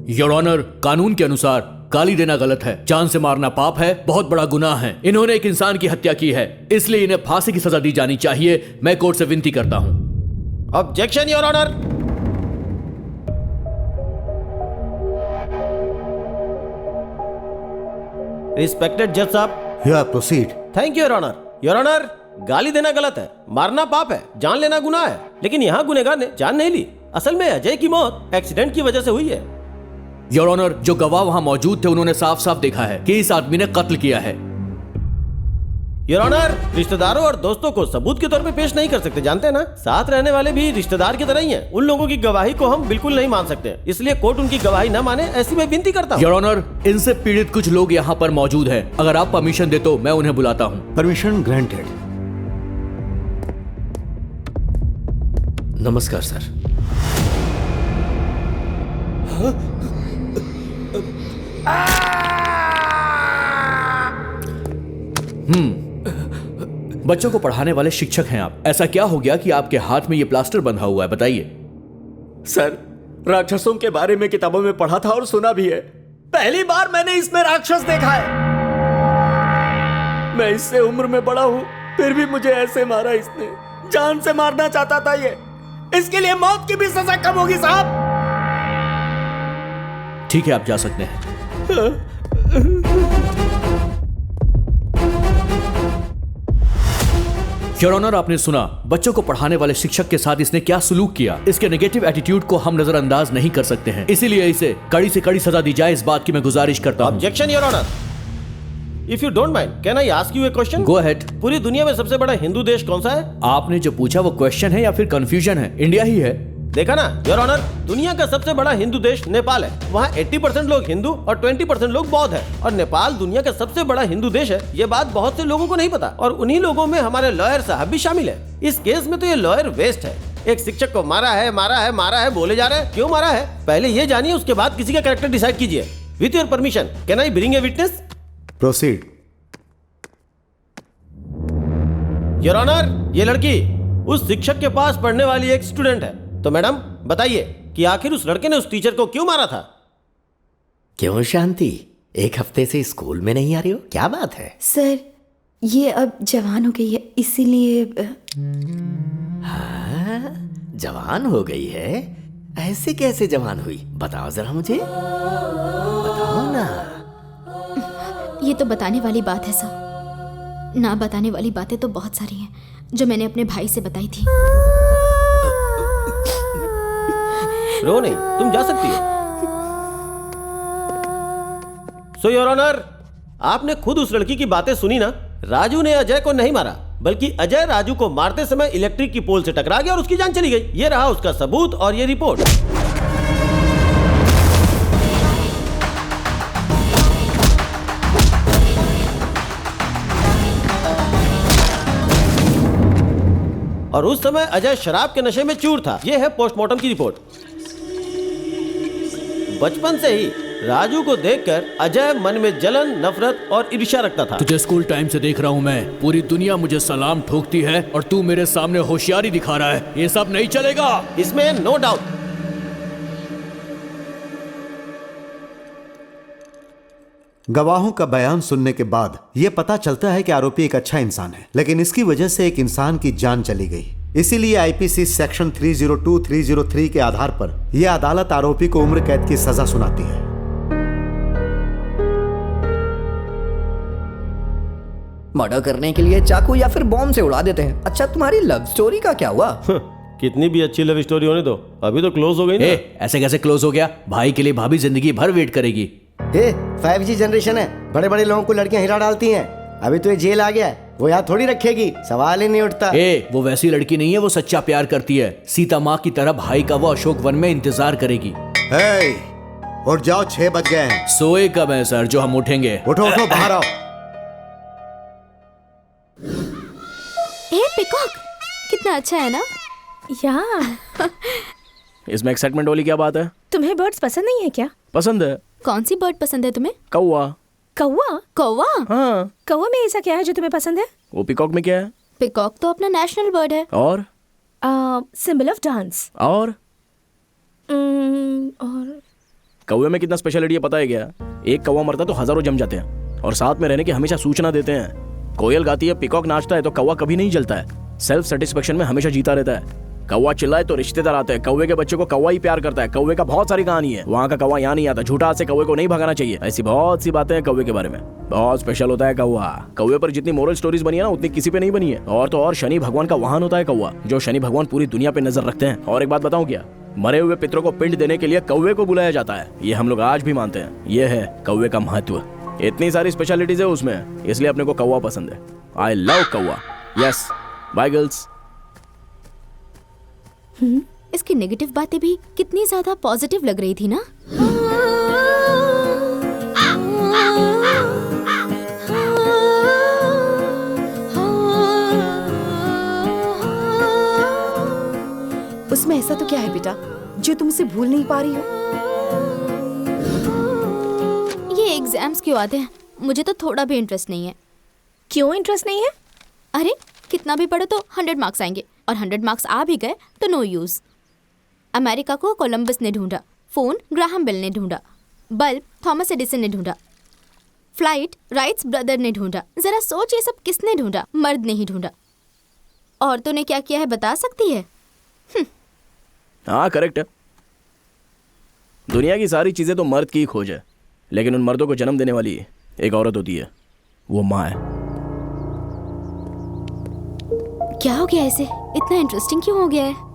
योर ऑनर, कानून के अनुसार गाली देना गलत है, जान से मारना पाप है, बहुत बड़ा गुनाह है। इन्होंने एक इंसान की हत्या की है, इसलिए इन्हें फांसी की सजा दी जानी चाहिए। मैं कोर्ट से विनती करता हूं। Objection your honour. रिस्पेक्टेड जज साहब। या proceed. Thank you your honour. Your honour, गाली देना गलत है, मारना पाप है, जान लेना गुनाह है, लेकिन यहाँ गुनहगार ने जान नहीं ली। असल में अजय की मौत एक्सीडेंट की वजह से हुई है। योर ऑनर, जो गवाह वहां मौजूद थे उन्होंने साफ साफ देखा है कि इस आदमी ने कत्ल किया है। योर ऑनर, रिश्तेदारों और दोस्तों को सबूत के तौर पे पेश नहीं कर सकते, जानते हैं ना। साथ रहने वाले भी रिश्तेदार की तरह ही हैं। उन लोगों की गवाही को हम बिल्कुल नहीं मान सकते, इसलिए कोर्ट उनकी गवाही न माने ऐसी मैं विनती करता हूँ। योर ऑनर, इनसे पीड़ित कुछ लोग यहाँ पर मौजूद हैं। अगर आप परमिशन दे तो मैं उन्हें बुलाता हूँ। Permission granted. नमस्कार सर। बच्चों को पढ़ाने वाले शिक्षक हैं आप, ऐसा क्या हो गया कि आपके हाथ में ये प्लास्टर बंधा हुआ है, बताइए। सर, राक्षसों के बारे में किताबों में पढ़ा था और सुना भी है। पहली बार मैंने इसमें राक्षस देखा है। मैं इससे उम्र में बड़ा हूं, फिर भी मुझे ऐसे मारा इसने। जान से मारना चाहता था ये। इसके लिए मौत की भी सजा कम होगी साहब। ठीक है, आप जा सकते हैं। योर ऑनर, आपने सुना बच्चों को पढ़ाने वाले शिक्षक के साथ इसने क्या सलूक किया। इसके नेगेटिव एटीट्यूड को हम नजरअंदाज नहीं कर सकते हैं, इसीलिए इसे कड़ी से कड़ी सजा दी जाए, इस बात की मैं गुजारिश करता हूं। Objection your honour. If you don't mind, can I ask you a question? Go ahead. पूरी दुनिया में सबसे बड़ा हिंदू देश कौन सा है? आपने जो पूछा वो क्वेश्चन है या फिर कंफ्यूजन है? इंडिया ही है। देखा ना योर ऑनर, दुनिया का सबसे बड़ा हिंदू देश नेपाल है। वहाँ 80% लोग हिंदू और 20% लोग बौद्ध हैं। और नेपाल दुनिया का सबसे बड़ा हिंदू देश है, ये बात बहुत से लोगों को नहीं पता। और उन्हीं लोगों में हमारे लॉयर साहब भी शामिल है। इस केस में तो ये लॉयर वेस्ट है। एक शिक्षक को मारा है बोले जा रहे हैं। क्यों मारा है पहले ये जानिए, उसके बाद किसी का कैरेक्टर डिसाइड कीजिए। With your permission, can I bring a witness? Proceed. Your honour, ये लड़की उस शिक्षक के पास पढ़ने वाली एक स्टूडेंट है। तो मैडम बताइए कि आखिर उस लड़के ने उस टीचर को क्यों मारा था? क्यों शांति, एक हफ्ते से स्कूल में नहीं आ रही हो, क्या बात है? सर, ये अब जवान हो गई है, इसीलिए। हाँ, जवान हो गई है? ऐसे कैसे जवान हुई, बताओ जरा मुझे, बताओ ना। ये तो बताने वाली बात है सर। ना बताने वाली बातें तो बहुत सारी हैं जो मैंने अपने भाई से बताई थी। रो नहीं, तुम जा सकती हो। सो योर ऑनर, आपने खुद उस लड़की की बातें सुनी ना। राजू ने अजय को नहीं मारा, बल्कि अजय राजू को मारते समय इलेक्ट्रिक की पोल से टकरा गया और उसकी जान चली गई। ये रहा उसका सबूत और ये रिपोर्ट। और उस समय अजय शराब के नशे में चूर था। यह है पोस्टमार्टम की रिपोर्ट। बचपन से ही राजू को देखकर अजय मन में जलन, नफरत और ईर्ष्या रखता था। तुझे स्कूल टाइम से देख रहा हूँ मैं। पूरी दुनिया मुझे सलाम ठोकती है और तू मेरे सामने होशियारी दिखा रहा है। ये सब नहीं चलेगा। इसमें नो डाउट। गवाहों का बयान सुनने के बाद यह पता चलता है कि आरोपी एक अच्छा इंसान है, लेकिन इसकी वजह से एक इंसान की जान चली गई। इसीलिए आईपीसी सेक्शन 302, 303 के आधार पर यह अदालत आरोपी को उम्र कैद की सजा सुनाती है। मर्डर करने के लिए चाकू या फिर बॉम्ब से उड़ा देते हैं। अच्छा, तुम्हारी लव स्टोरी का क्या हुआ? कितनी भी अच्छी लव स्टोरी होने दो, अभी तो क्लोज हो गई ना। ऐसे कैसे क्लोज हो गया? भाई के लिए भाभी जिंदगी भर वेट करेगी। 5G जनरेशन है, बड़े बड़े लोगों को लड़कियां हिला डालती हैं। अभी तो ये जेल आ गया है, वो यहाँ थोड़ी रखेगी, सवाल ही नहीं उठता। वो वैसी लड़की नहीं है, वो सच्चा प्यार करती है। सीता माँ की तरह भाई का वो अशोक वन में इंतजार करेगी। उठ जाओ, 6 बज गए हैं। सोए कब है सर जो हम उठेंगे? उठो उठो, बाहर आओ। पिकॉक कितना अच्छा है ना? या इसमें एक्साइटमेंट वाली क्या बात है? तुम्हें बर्ड्स पसंद नहीं है क्या? पसंद है। कौन सी बर्ड पसंद है तुम्हें? कौवा। कौवा? कौवा? हाँ। कौवा में ऐसा क्या है जो तुम्हें पसंद है? वो पिकॉक में क्या है? पिकॉक तो अपना नेशनल बर्ड है। और सिंबल ऑफ डांस। और कौवे में कितना स्पेशलिटी है पता है क्या? एक कौवा मरता तो हजारों जम जाते हैं और साथ में रहने की हमेशा सूचना देते हैं। कोयल गाती है, पिकॉक नाचता है, तो कौवा कभी नहीं जलता है। सेल्फ सेटिस्फेक्शन में हमेशा जीता रहता है। कौवा चिल्लाए तो रिश्तेदार आते हैं। कौवे के बच्चे को कौवा ही प्यार करता है। कौवे का बहुत सारी कहानी है। वहाँ का कौवा यहाँ नहीं आता। झूठा से कौवे को नहीं भगाना चाहिए। ऐसी बहुत सी बातें हैं कौवे के बारे में। बहुत स्पेशल होता है कौवा। कौवे पर जितनी मोरल स्टोरीज बनी है ना, उतनी किसी पे नहीं बनी है। और तो और शनि भगवान का वाहन होता है कौवा, जो शनि भगवान पूरी दुनिया पे नजर रखते हैं। और एक बात बताऊं क्या? मरे हुए पितरों को पिंड देने के लिए कौवे को बुलाया जाता है। ये हम लोग आज भी मानते हैं। ये है कौवे का महत्व। इतनी सारी स्पेशलिटीज है उसमें, इसलिए अपने को कौवा पसंद है। I love kauwa. Yes, bye girls. इसकी नेगेटिव बातें भी कितनी ज्यादा पॉजिटिव लग रही थी ना? उसमें ऐसा तो क्या है बेटा जो तुमसे भूल नहीं पा रही हो? ये एग्जाम्स क्यों आते हैं? मुझे तो थोड़ा भी इंटरेस्ट नहीं है। क्यों इंटरेस्ट नहीं है? अरे कितना भी पढ़ो तो 100 मार्क्स आएंगे, और 100 मार्क्स आ भी गए तो नो यूज। अमेरिका को कोलंबस ने ढूंढा, फोन ग्राहम बेल ने ढूंढा, बल्ब थॉमस एडिसन ने ढूंढा, फ्लाइट राइट्स ब्रदर ने ढूंढा। जरा सोच, ये सब किसने ढूंढा? मर्द ने ही ढूंढा। औरतों ने क्या किया है बता सकती है? हाँ, करेक्ट है। दुनिया की सारी चीजें तो मर्द की ही खोज है, लेकिन उन मर्दों को जन्म देने वाली एक औरत होती है, वो माँ है। क्या हो गया इसे? इतना इंटरेस्टिंग क्यों हो गया है?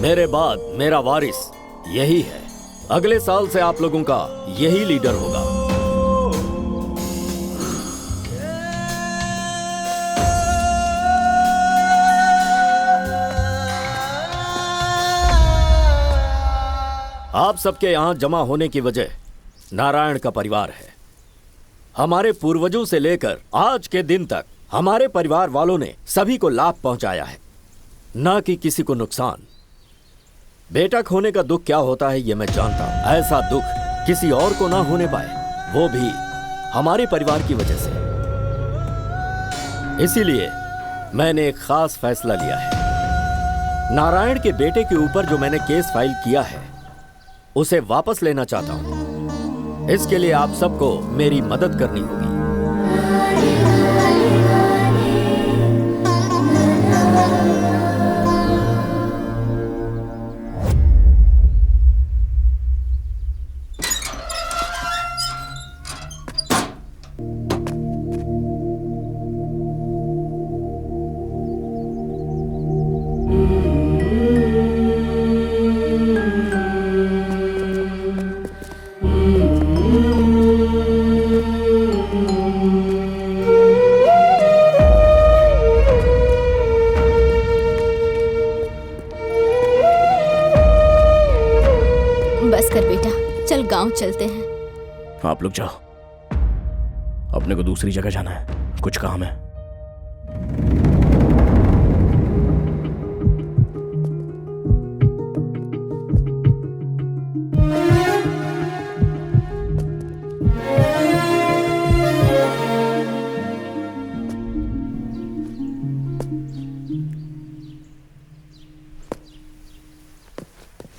मेरे बाद मेरा वारिस यही है। अगले साल से आप लोगों का यही लीडर होगा। आप सबके यहां जमा होने की वजह नारायण का परिवार है। हमारे पूर्वजों से लेकर आज के दिन तक हमारे परिवार वालों ने सभी को लाभ पहुंचाया है, ना कि किसी को नुकसान। बेटा खोने का दुख क्या होता है ये मैं जानता हूं। ऐसा दुख किसी और को ना होने पाए, वो भी हमारे परिवार की वजह से। इसीलिए मैंने एक खास फैसला लिया है। नारायण के बेटे के ऊपर जो मैंने केस फाइल किया है उसे वापस लेना चाहता हूं। इसके लिए आप सबको मेरी मदद करनी होगी। कर बेटा, चल गांव चलते हैं। आप लोग जाओ, अपने को दूसरी जगह जाना है, कुछ काम है।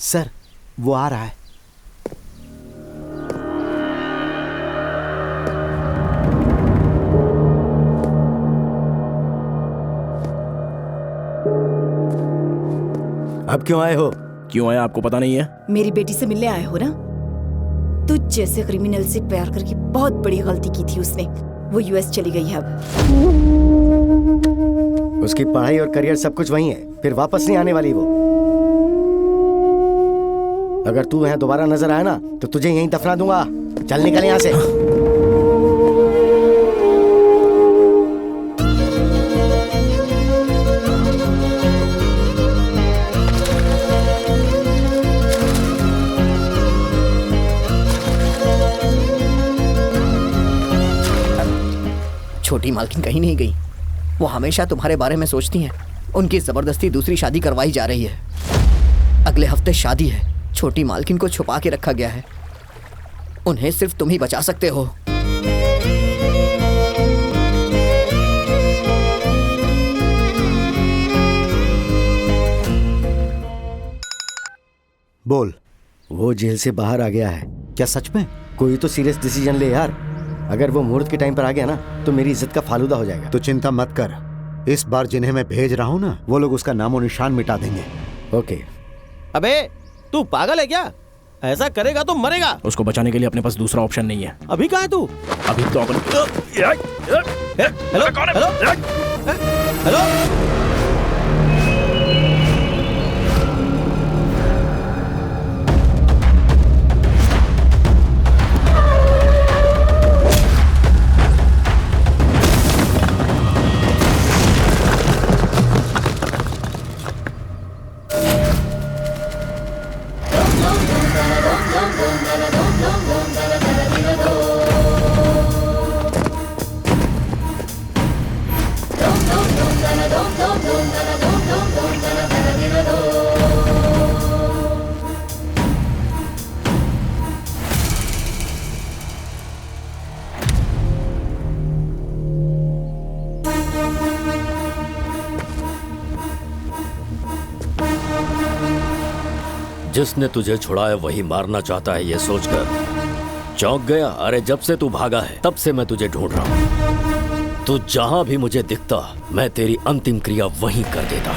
सर, वो आ रहा है। अब क्यों आए हो? क्यों आया आपको पता नहीं है? मेरी बेटी से मिलने आए हो ना? तुझ जैसे क्रिमिनल से प्यार करके बहुत बड़ी गलती की थी उसने। वो यूएस चली गई है अब। उसकी पढ़ाई और करियर सब कुछ वही है, फिर वापस नहीं आने वाली वो। अगर तू यहाँ दोबारा नजर आया ना तो तुझे यहीं दफना दूंगा। चल निकल यहाँ से। छोटी मालकिन कहीं नहीं गई। वो हमेशा तुम्हारे बारे में सोचती हैं। उनकी जबरदस्ती दूसरी शादी करवाई जा रही है। अगले हफ्ते शादी है। छोटी मालकिन को छुपा के रखा गया है। उन्हें सिर्फ तुम ही बचा सकते हो। बोल। वो जेल से बाहर आ गया है। क्या सच में? कोई तो सीरियस डिसीजन ले यार। अगर वो मुहूर्त के टाइम पर आ गया ना तो मेरी इज्जत का फालूदा हो जाएगा। तो चिंता मत कर, इस बार जिन्हें मैं भेज रहा हूँ ना, वो लोग उसका नामो निशान मिटा देंगे। ओके। अबे तू पागल है क्या? ऐसा करेगा तो मरेगा। उसको बचाने के लिए अपने पास दूसरा ऑप्शन नहीं है। अभी कहाँ है तू? अभी तो अपन हेलो हेलो हेलो। जिसने तुझे छुड़ाया वही मारना चाहता है, ये सोचकर चौंक गया। अरे जब से तू भागा है तब से मैं तुझे ढूंढ रहा हूँ। तू जहां भी मुझे दिखता मैं तेरी अंतिम क्रिया वहीं कर देता।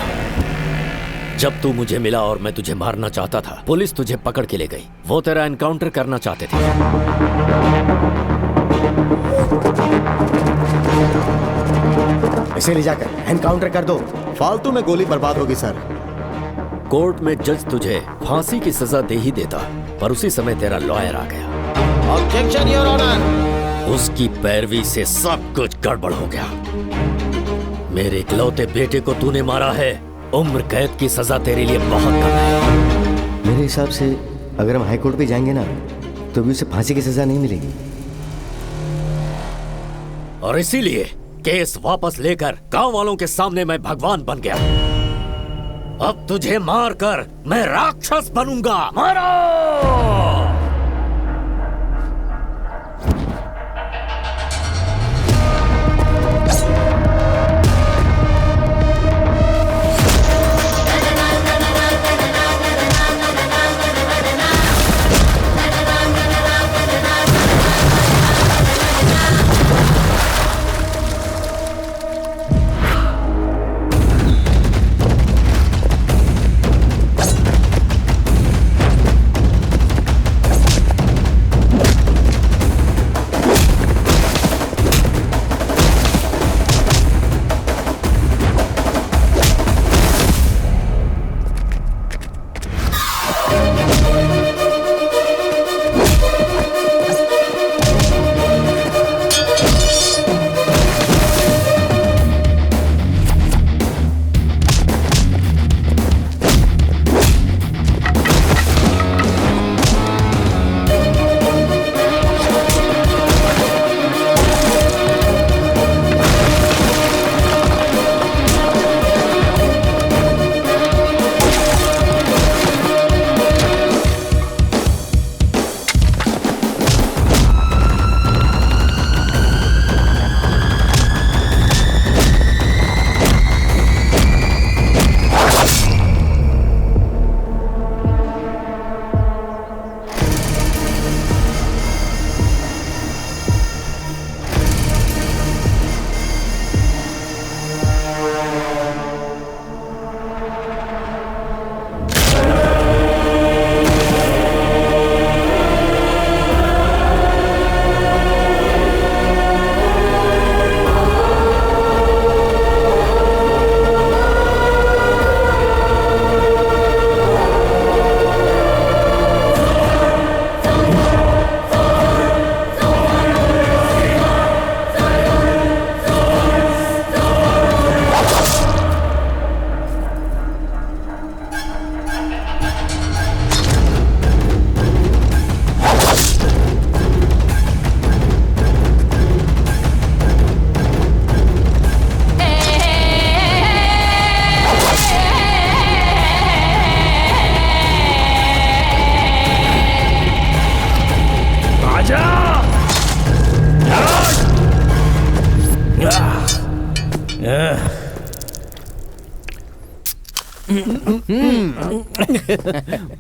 जब तू मुझे मिला और मैं तुझे मारना चाहता था, पुलिस तुझे पकड़ के ले गई। वो तेरा एनकाउंटर करना चाहते थे। इसे ले जाकर एनकाउंटर कर दो। फालतू में गोली बर्बाद होगी सर। कोर्ट में जज तुझे फांसी की सजा दे ही देता, पर उसी समय तेरा लॉयर आ गया। Objection your honour. उसकी पैरवी से सब कुछ गड़बड़ हो गया। मेरे इकलौते बेटे को तूने मारा है। उम्र कैद की सजा तेरे लिए बहुत कम है। मेरे हिसाब से अगर हम हाई कोर्ट पे जाएंगे ना तो भी उसे फांसी की सजा नहीं मिलेगी। और इसीलिए केस वापस लेकर गांव वालों के सामने मैं भगवान बन गया। अब तुझे मारकर मैं राक्षस बनूंगा। मारो!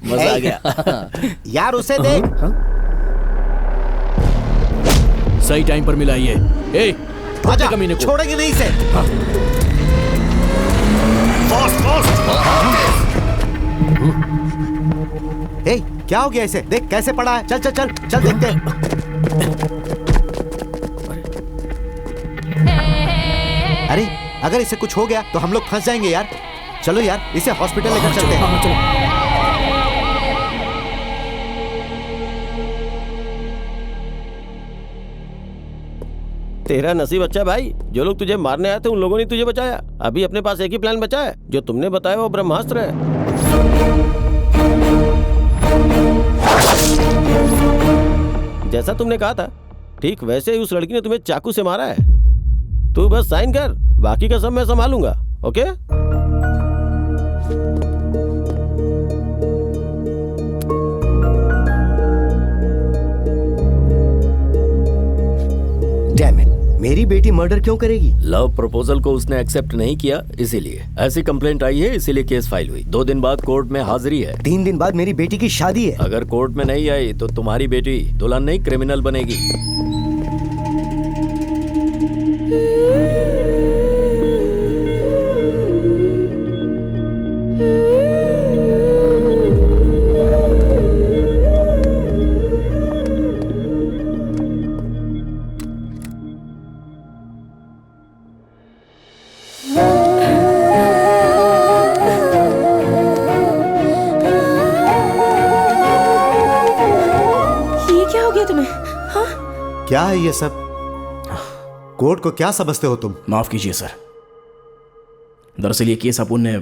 मजा आ गया। यार उसे देख। सही टाइम पर मिला ये। ए, आजा, कमीने को छोड़ेंगे नहीं इसे। ए, क्या हो गया इसे? देख कैसे पड़ा है। चल चल चल चल देखते हैं। अरे अगर इसे कुछ हो गया तो हम लोग फंस जाएंगे यार। चलो यार इसे हॉस्पिटल लेकर चलते हैं। तेरा नसीब अच्छा भाई, जो लोग तुझे मारने आए थे उन लोगों ने तुझे बचाया। अभी अपने पास एक ही प्लान बचा है, जो तुमने बताया वो ब्रह्मास्त्र है। जैसा तुमने कहा था ठीक वैसे ही उस लड़की ने तुम्हें चाकू से मारा है। तू बस साइन कर, बाकी का सब मैं संभालूंगा। ओके? डैम इट, मेरी बेटी मर्डर क्यों करेगी? लव प्रपोजल को उसने एक्सेप्ट नहीं किया, इसीलिए ऐसी कंप्लेंट आई है, इसीलिए केस फाइल हुई। 2 दिन बाद कोर्ट में हाजिरी है। 3 दिन बाद मेरी बेटी की शादी है। अगर कोर्ट में नहीं आई तो तुम्हारी बेटी दुल्हन नहीं क्रिमिनल बनेगी। क्या है ये सब? कोर्ट को क्या समझते हो तुम? माफ कीजिए सर, दरअसल ये केस अपन ने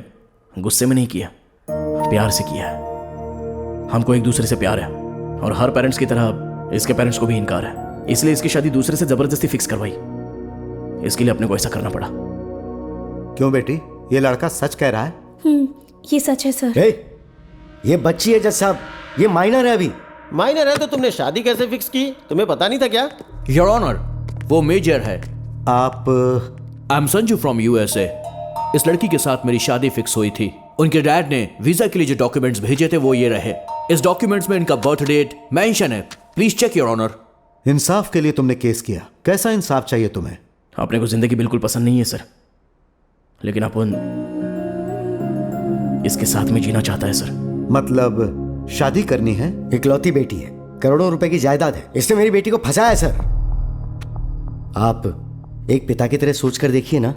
गुस्से में नहीं किया, प्यार से किया है। हमको एक दूसरे से प्यार है और हर पेरेंट्स की तरह इसके पेरेंट्स को भी इनकार है, इसलिए इसकी शादी दूसरे से जबरदस्ती फिक्स करवाई। इसके लिए अपने को ऐसा करना पड़ा। क्यों बेटी, ये लड़का सच कह रहा है? ये सच है सर। ये बच्ची है जज साहब, ये माइनर है अभी। माइनर है तो तुमने शादी कैसे फिक्स की? तुम्हें पता नहीं था क्या? योर ऑनर, वो मेजर है। आप? I am Sanju from USA. इस लड़की के साथ मेरी शादी फिक्स हुई थी। उनके डैड ने वीजा के लिए जो डॉक्यूमेंट्स भेजे थे वो ये रहे। इस डॉक्यूमेंट्स में इनका बर्थ डेट मेंशन है। Please check your honour. इंसाफ के लिए तुमने केस किया, कैसा इंसाफ चाहिए तुम्हें? अपने को जिंदगी बिल्कुल पसंद नहीं है सर, लेकिन अपन इसके साथ में जीना चाहता है सर। मतलब शादी करनी है? इकलौती बेटी है, करोड़ों रुपए की जायदाद है, इसने मेरी बेटी को फंसाया है सर। आप एक पिता की तरह सोच कर देखिए ना।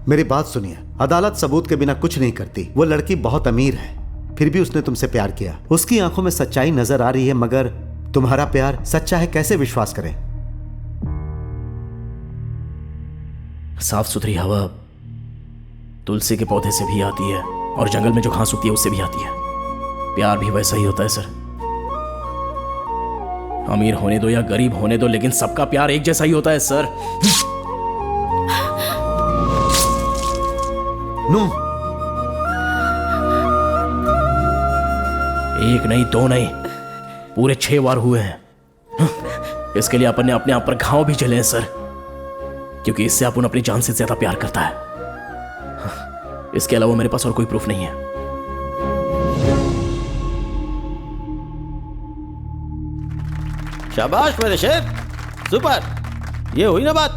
मेरी बात सुनिए, अदालत सबूत के बिना कुछ नहीं करती। वो लड़की बहुत अमीर है, फिर भी उसने तुमसे प्यार किया। उसकी आंखों में सच्चाई नजर आ रही है, मगर तुम्हारा प्यार सच्चा है, कैसे विश्वास करें? साफ सुथरी हवा तुलसी के पौधे से भी आती है और जंगल में जो घास उगती है उससे भी आती है। प्यार भी वैसा ही होता है सर। अमीर होने दो या गरीब होने दो, लेकिन सबका प्यार एक जैसा ही होता है सर। नो, एक नहीं, 2 नहीं, पूरे 6 बार हुए हैं। इसके लिए अपन ने अपने आप पर घाव भी झेले हैं सर, क्योंकि इससे अपन अपनी जान से ज्यादा प्यार करता है। इसके अलावा मेरे पास और कोई प्रूफ नहीं है। शाबाश मेरे शेर, सुपर। ये हुई ना बात।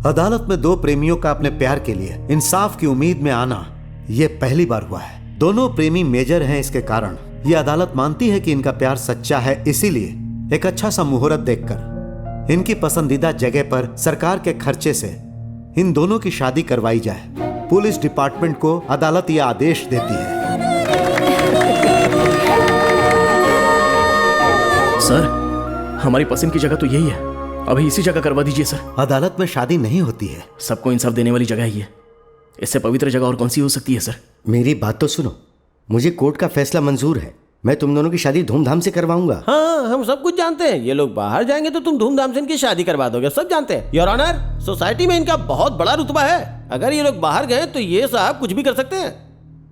अदालत में 2 प्रेमियों का अपने प्यार के लिए इंसाफ की उम्मीद में आना यह पहली बार हुआ है। दोनों प्रेमी मेजर हैं, इसके कारण यह अदालत मानती है कि इनका प्यार सच्चा है। इसीलिए एक अच्छा सा मुहूर्त देखकर इनकी पसंदीदा जगह पर सरकार के खर्चे से इन दोनों की शादी करवाई जाए। पुलिस डिपार्टमेंट को अदालत यह आदेश देती है। सर, हमारी पसंद की जगह तो यही है, अभी इसी जगह करवा दीजिए सर। अदालत में शादी नहीं होती है। सबको इंसाफ देने वाली जगह ही है, इससे पवित्र जगह और कौन सी हो सकती है सर? मेरी बात तो सुनो, मुझे कोर्ट का फैसला मंजूर है। मैं तुम दोनों की शादी धूमधाम से करवाऊंगा। हाँ, हम सब कुछ जानते हैं। ये लोग बाहर जाएंगे तो तुम धूमधाम से इनकी शादी करवा दोगे, सब जानते हैं। योर ऑनर, सोसाइटी में इनका बहुत बड़ा रुतबा है। अगर ये लोग बाहर गए तो ये साहब कुछ भी कर सकते हैं।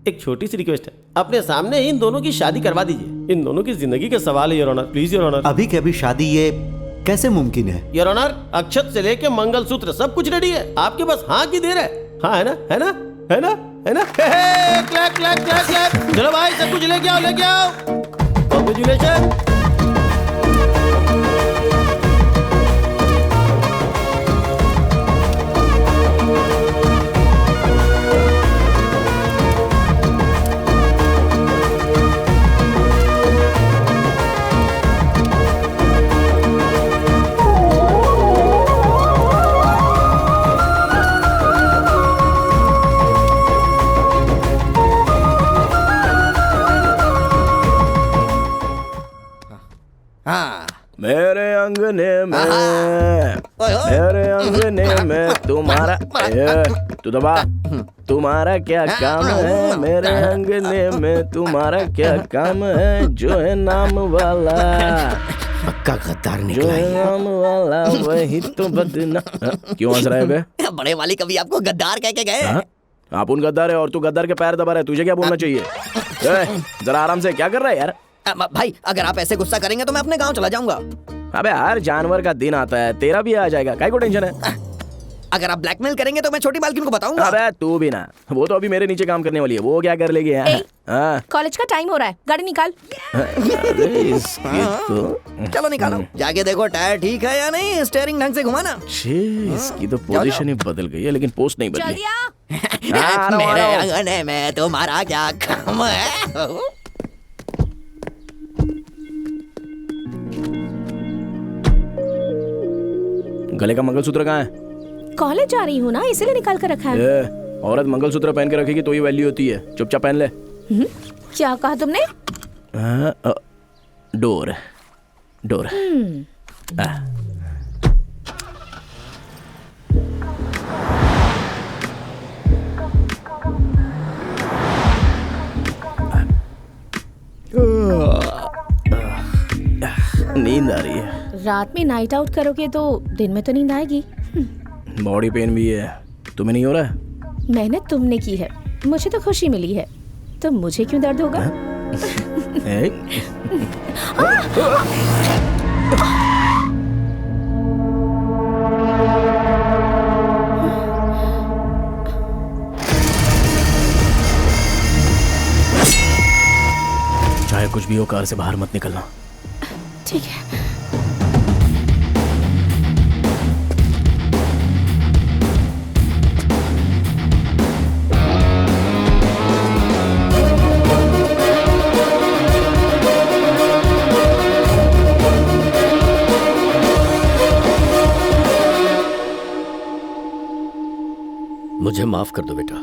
एक छोटी सी रिक्वेस्ट है, अपने सामने ही इन दोनों की शादी करवा दीजिए। इन दोनों की जिंदगी का सवाल है your honour, please your honour. अभी के अभी शादी ये कैसे मुमकिन है? योर ऑनर, अक्षत से लेके मंगलसूत्र सब कुछ रेडी है, आपके बस हाँ की देर है। हाँ है ना, है ना, है ना? है ना? Clap clap clap clap. चलो भाई सब कुछ लेके आओ, लेके आओ। कांग्रेचुलेशन। मेरे अंगने में, मेरे अंगने में तुम्हारा, तू दबा, तुम्हारा क्या काम है? मेरे अंगने में तुम्हारा क्या काम है? जो है नाम वाला, पक्का गद्दार जो निकला है ये। नाम वाला वही तो बदना। क्यों हंस रहा है बे? बड़े वाली कभी आपको गद्दार कह के गए? हाँ? आप उन गद्दार है और तू गद्दार के पैर दबा रहा है, तुझे क्या बोलना चाहिए? जरा आराम से, क्या कर रहा है यार? भाई अगर आप ऐसे गुस्सा करेंगे तो मैं अपने गांव चला जाऊंगा। अबे हर जानवर का दिन आता है, तेरा भी आ जाएगा, काय को टेंशन है? अगर आप ब्लैकमेल करेंगे तो मैं छोटी मालकिन को बताऊंगा। अबे तू भी ना, वो तो अभी मेरे नीचे काम करने वाली है, वो क्या कर लेगी? हाँ। कॉलेज का टाइम हो रहा है, गाड़ी निकाल। अरे इसकी तो चलो निकालो, जाके देखो टायर ठीक है या नहीं, स्टीयरिंग ढंग से घुमाना। इसकी तो पोजीशन ही बदल गई है, लेकिन पोस्ट नहीं बदली। मेरे अंगने में तुम्हारा क्या काम है? गले का मंगलसूत्र कहाँ है? कॉलेज जा रही हूँ ना, इसीलिए निकाल कर रखा है। औरत मंगलसूत्र पहन के रखेगी तो ही वैल्यू होती है, चुपचाप पहन ले। क्या कहा तुमने? Door door. नींद आ रही है। रात में नाइट आउट करोगे तो दिन में तो नींद आएगी। बॉडी पेन भी है, तुम्हें नहीं हो रहा है? मेहनत तुमने की है, मुझे तो खुशी मिली है, तो मुझे क्यों दर्द होगा? चाहे कुछ भी हो, कार से बाहर मत निकलना। ठीक है। मुझे माफ कर दो बेटा,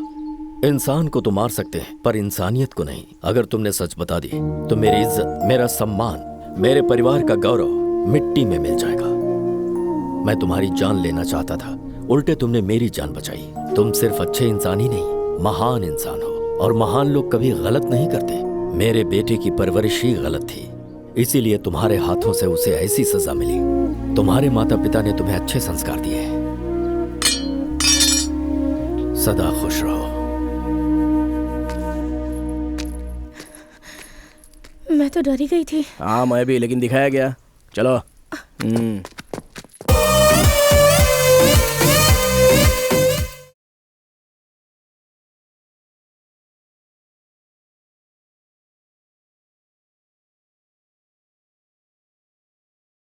इंसान को तो मार सकते हैं पर इंसानियत को नहीं। अगर तुमने सच बता दी तो मेरी इज्जत, मेरा सम्मान, मेरे परिवार का गौरव मिट्टी में मिल जाएगा। मैं तुम्हारी जान लेना चाहता था, उल्टे तुमने मेरी जान बचाई। तुम सिर्फ अच्छे इंसान ही नहीं, महान इंसान हो, और महान लोग कभी गलत नहीं करते। मेरे बेटे की परवरिश ही गलत थी, इसीलिए तुम्हारे हाथों से उसे ऐसी सजा मिली। तुम्हारे माता पिता ने तुम्हें अच्छे संस्कार दिए। सदा खुश रहो। मैं तो डरी गई थी। हाँ मैं भी, लेकिन दिखाया गया। चलो।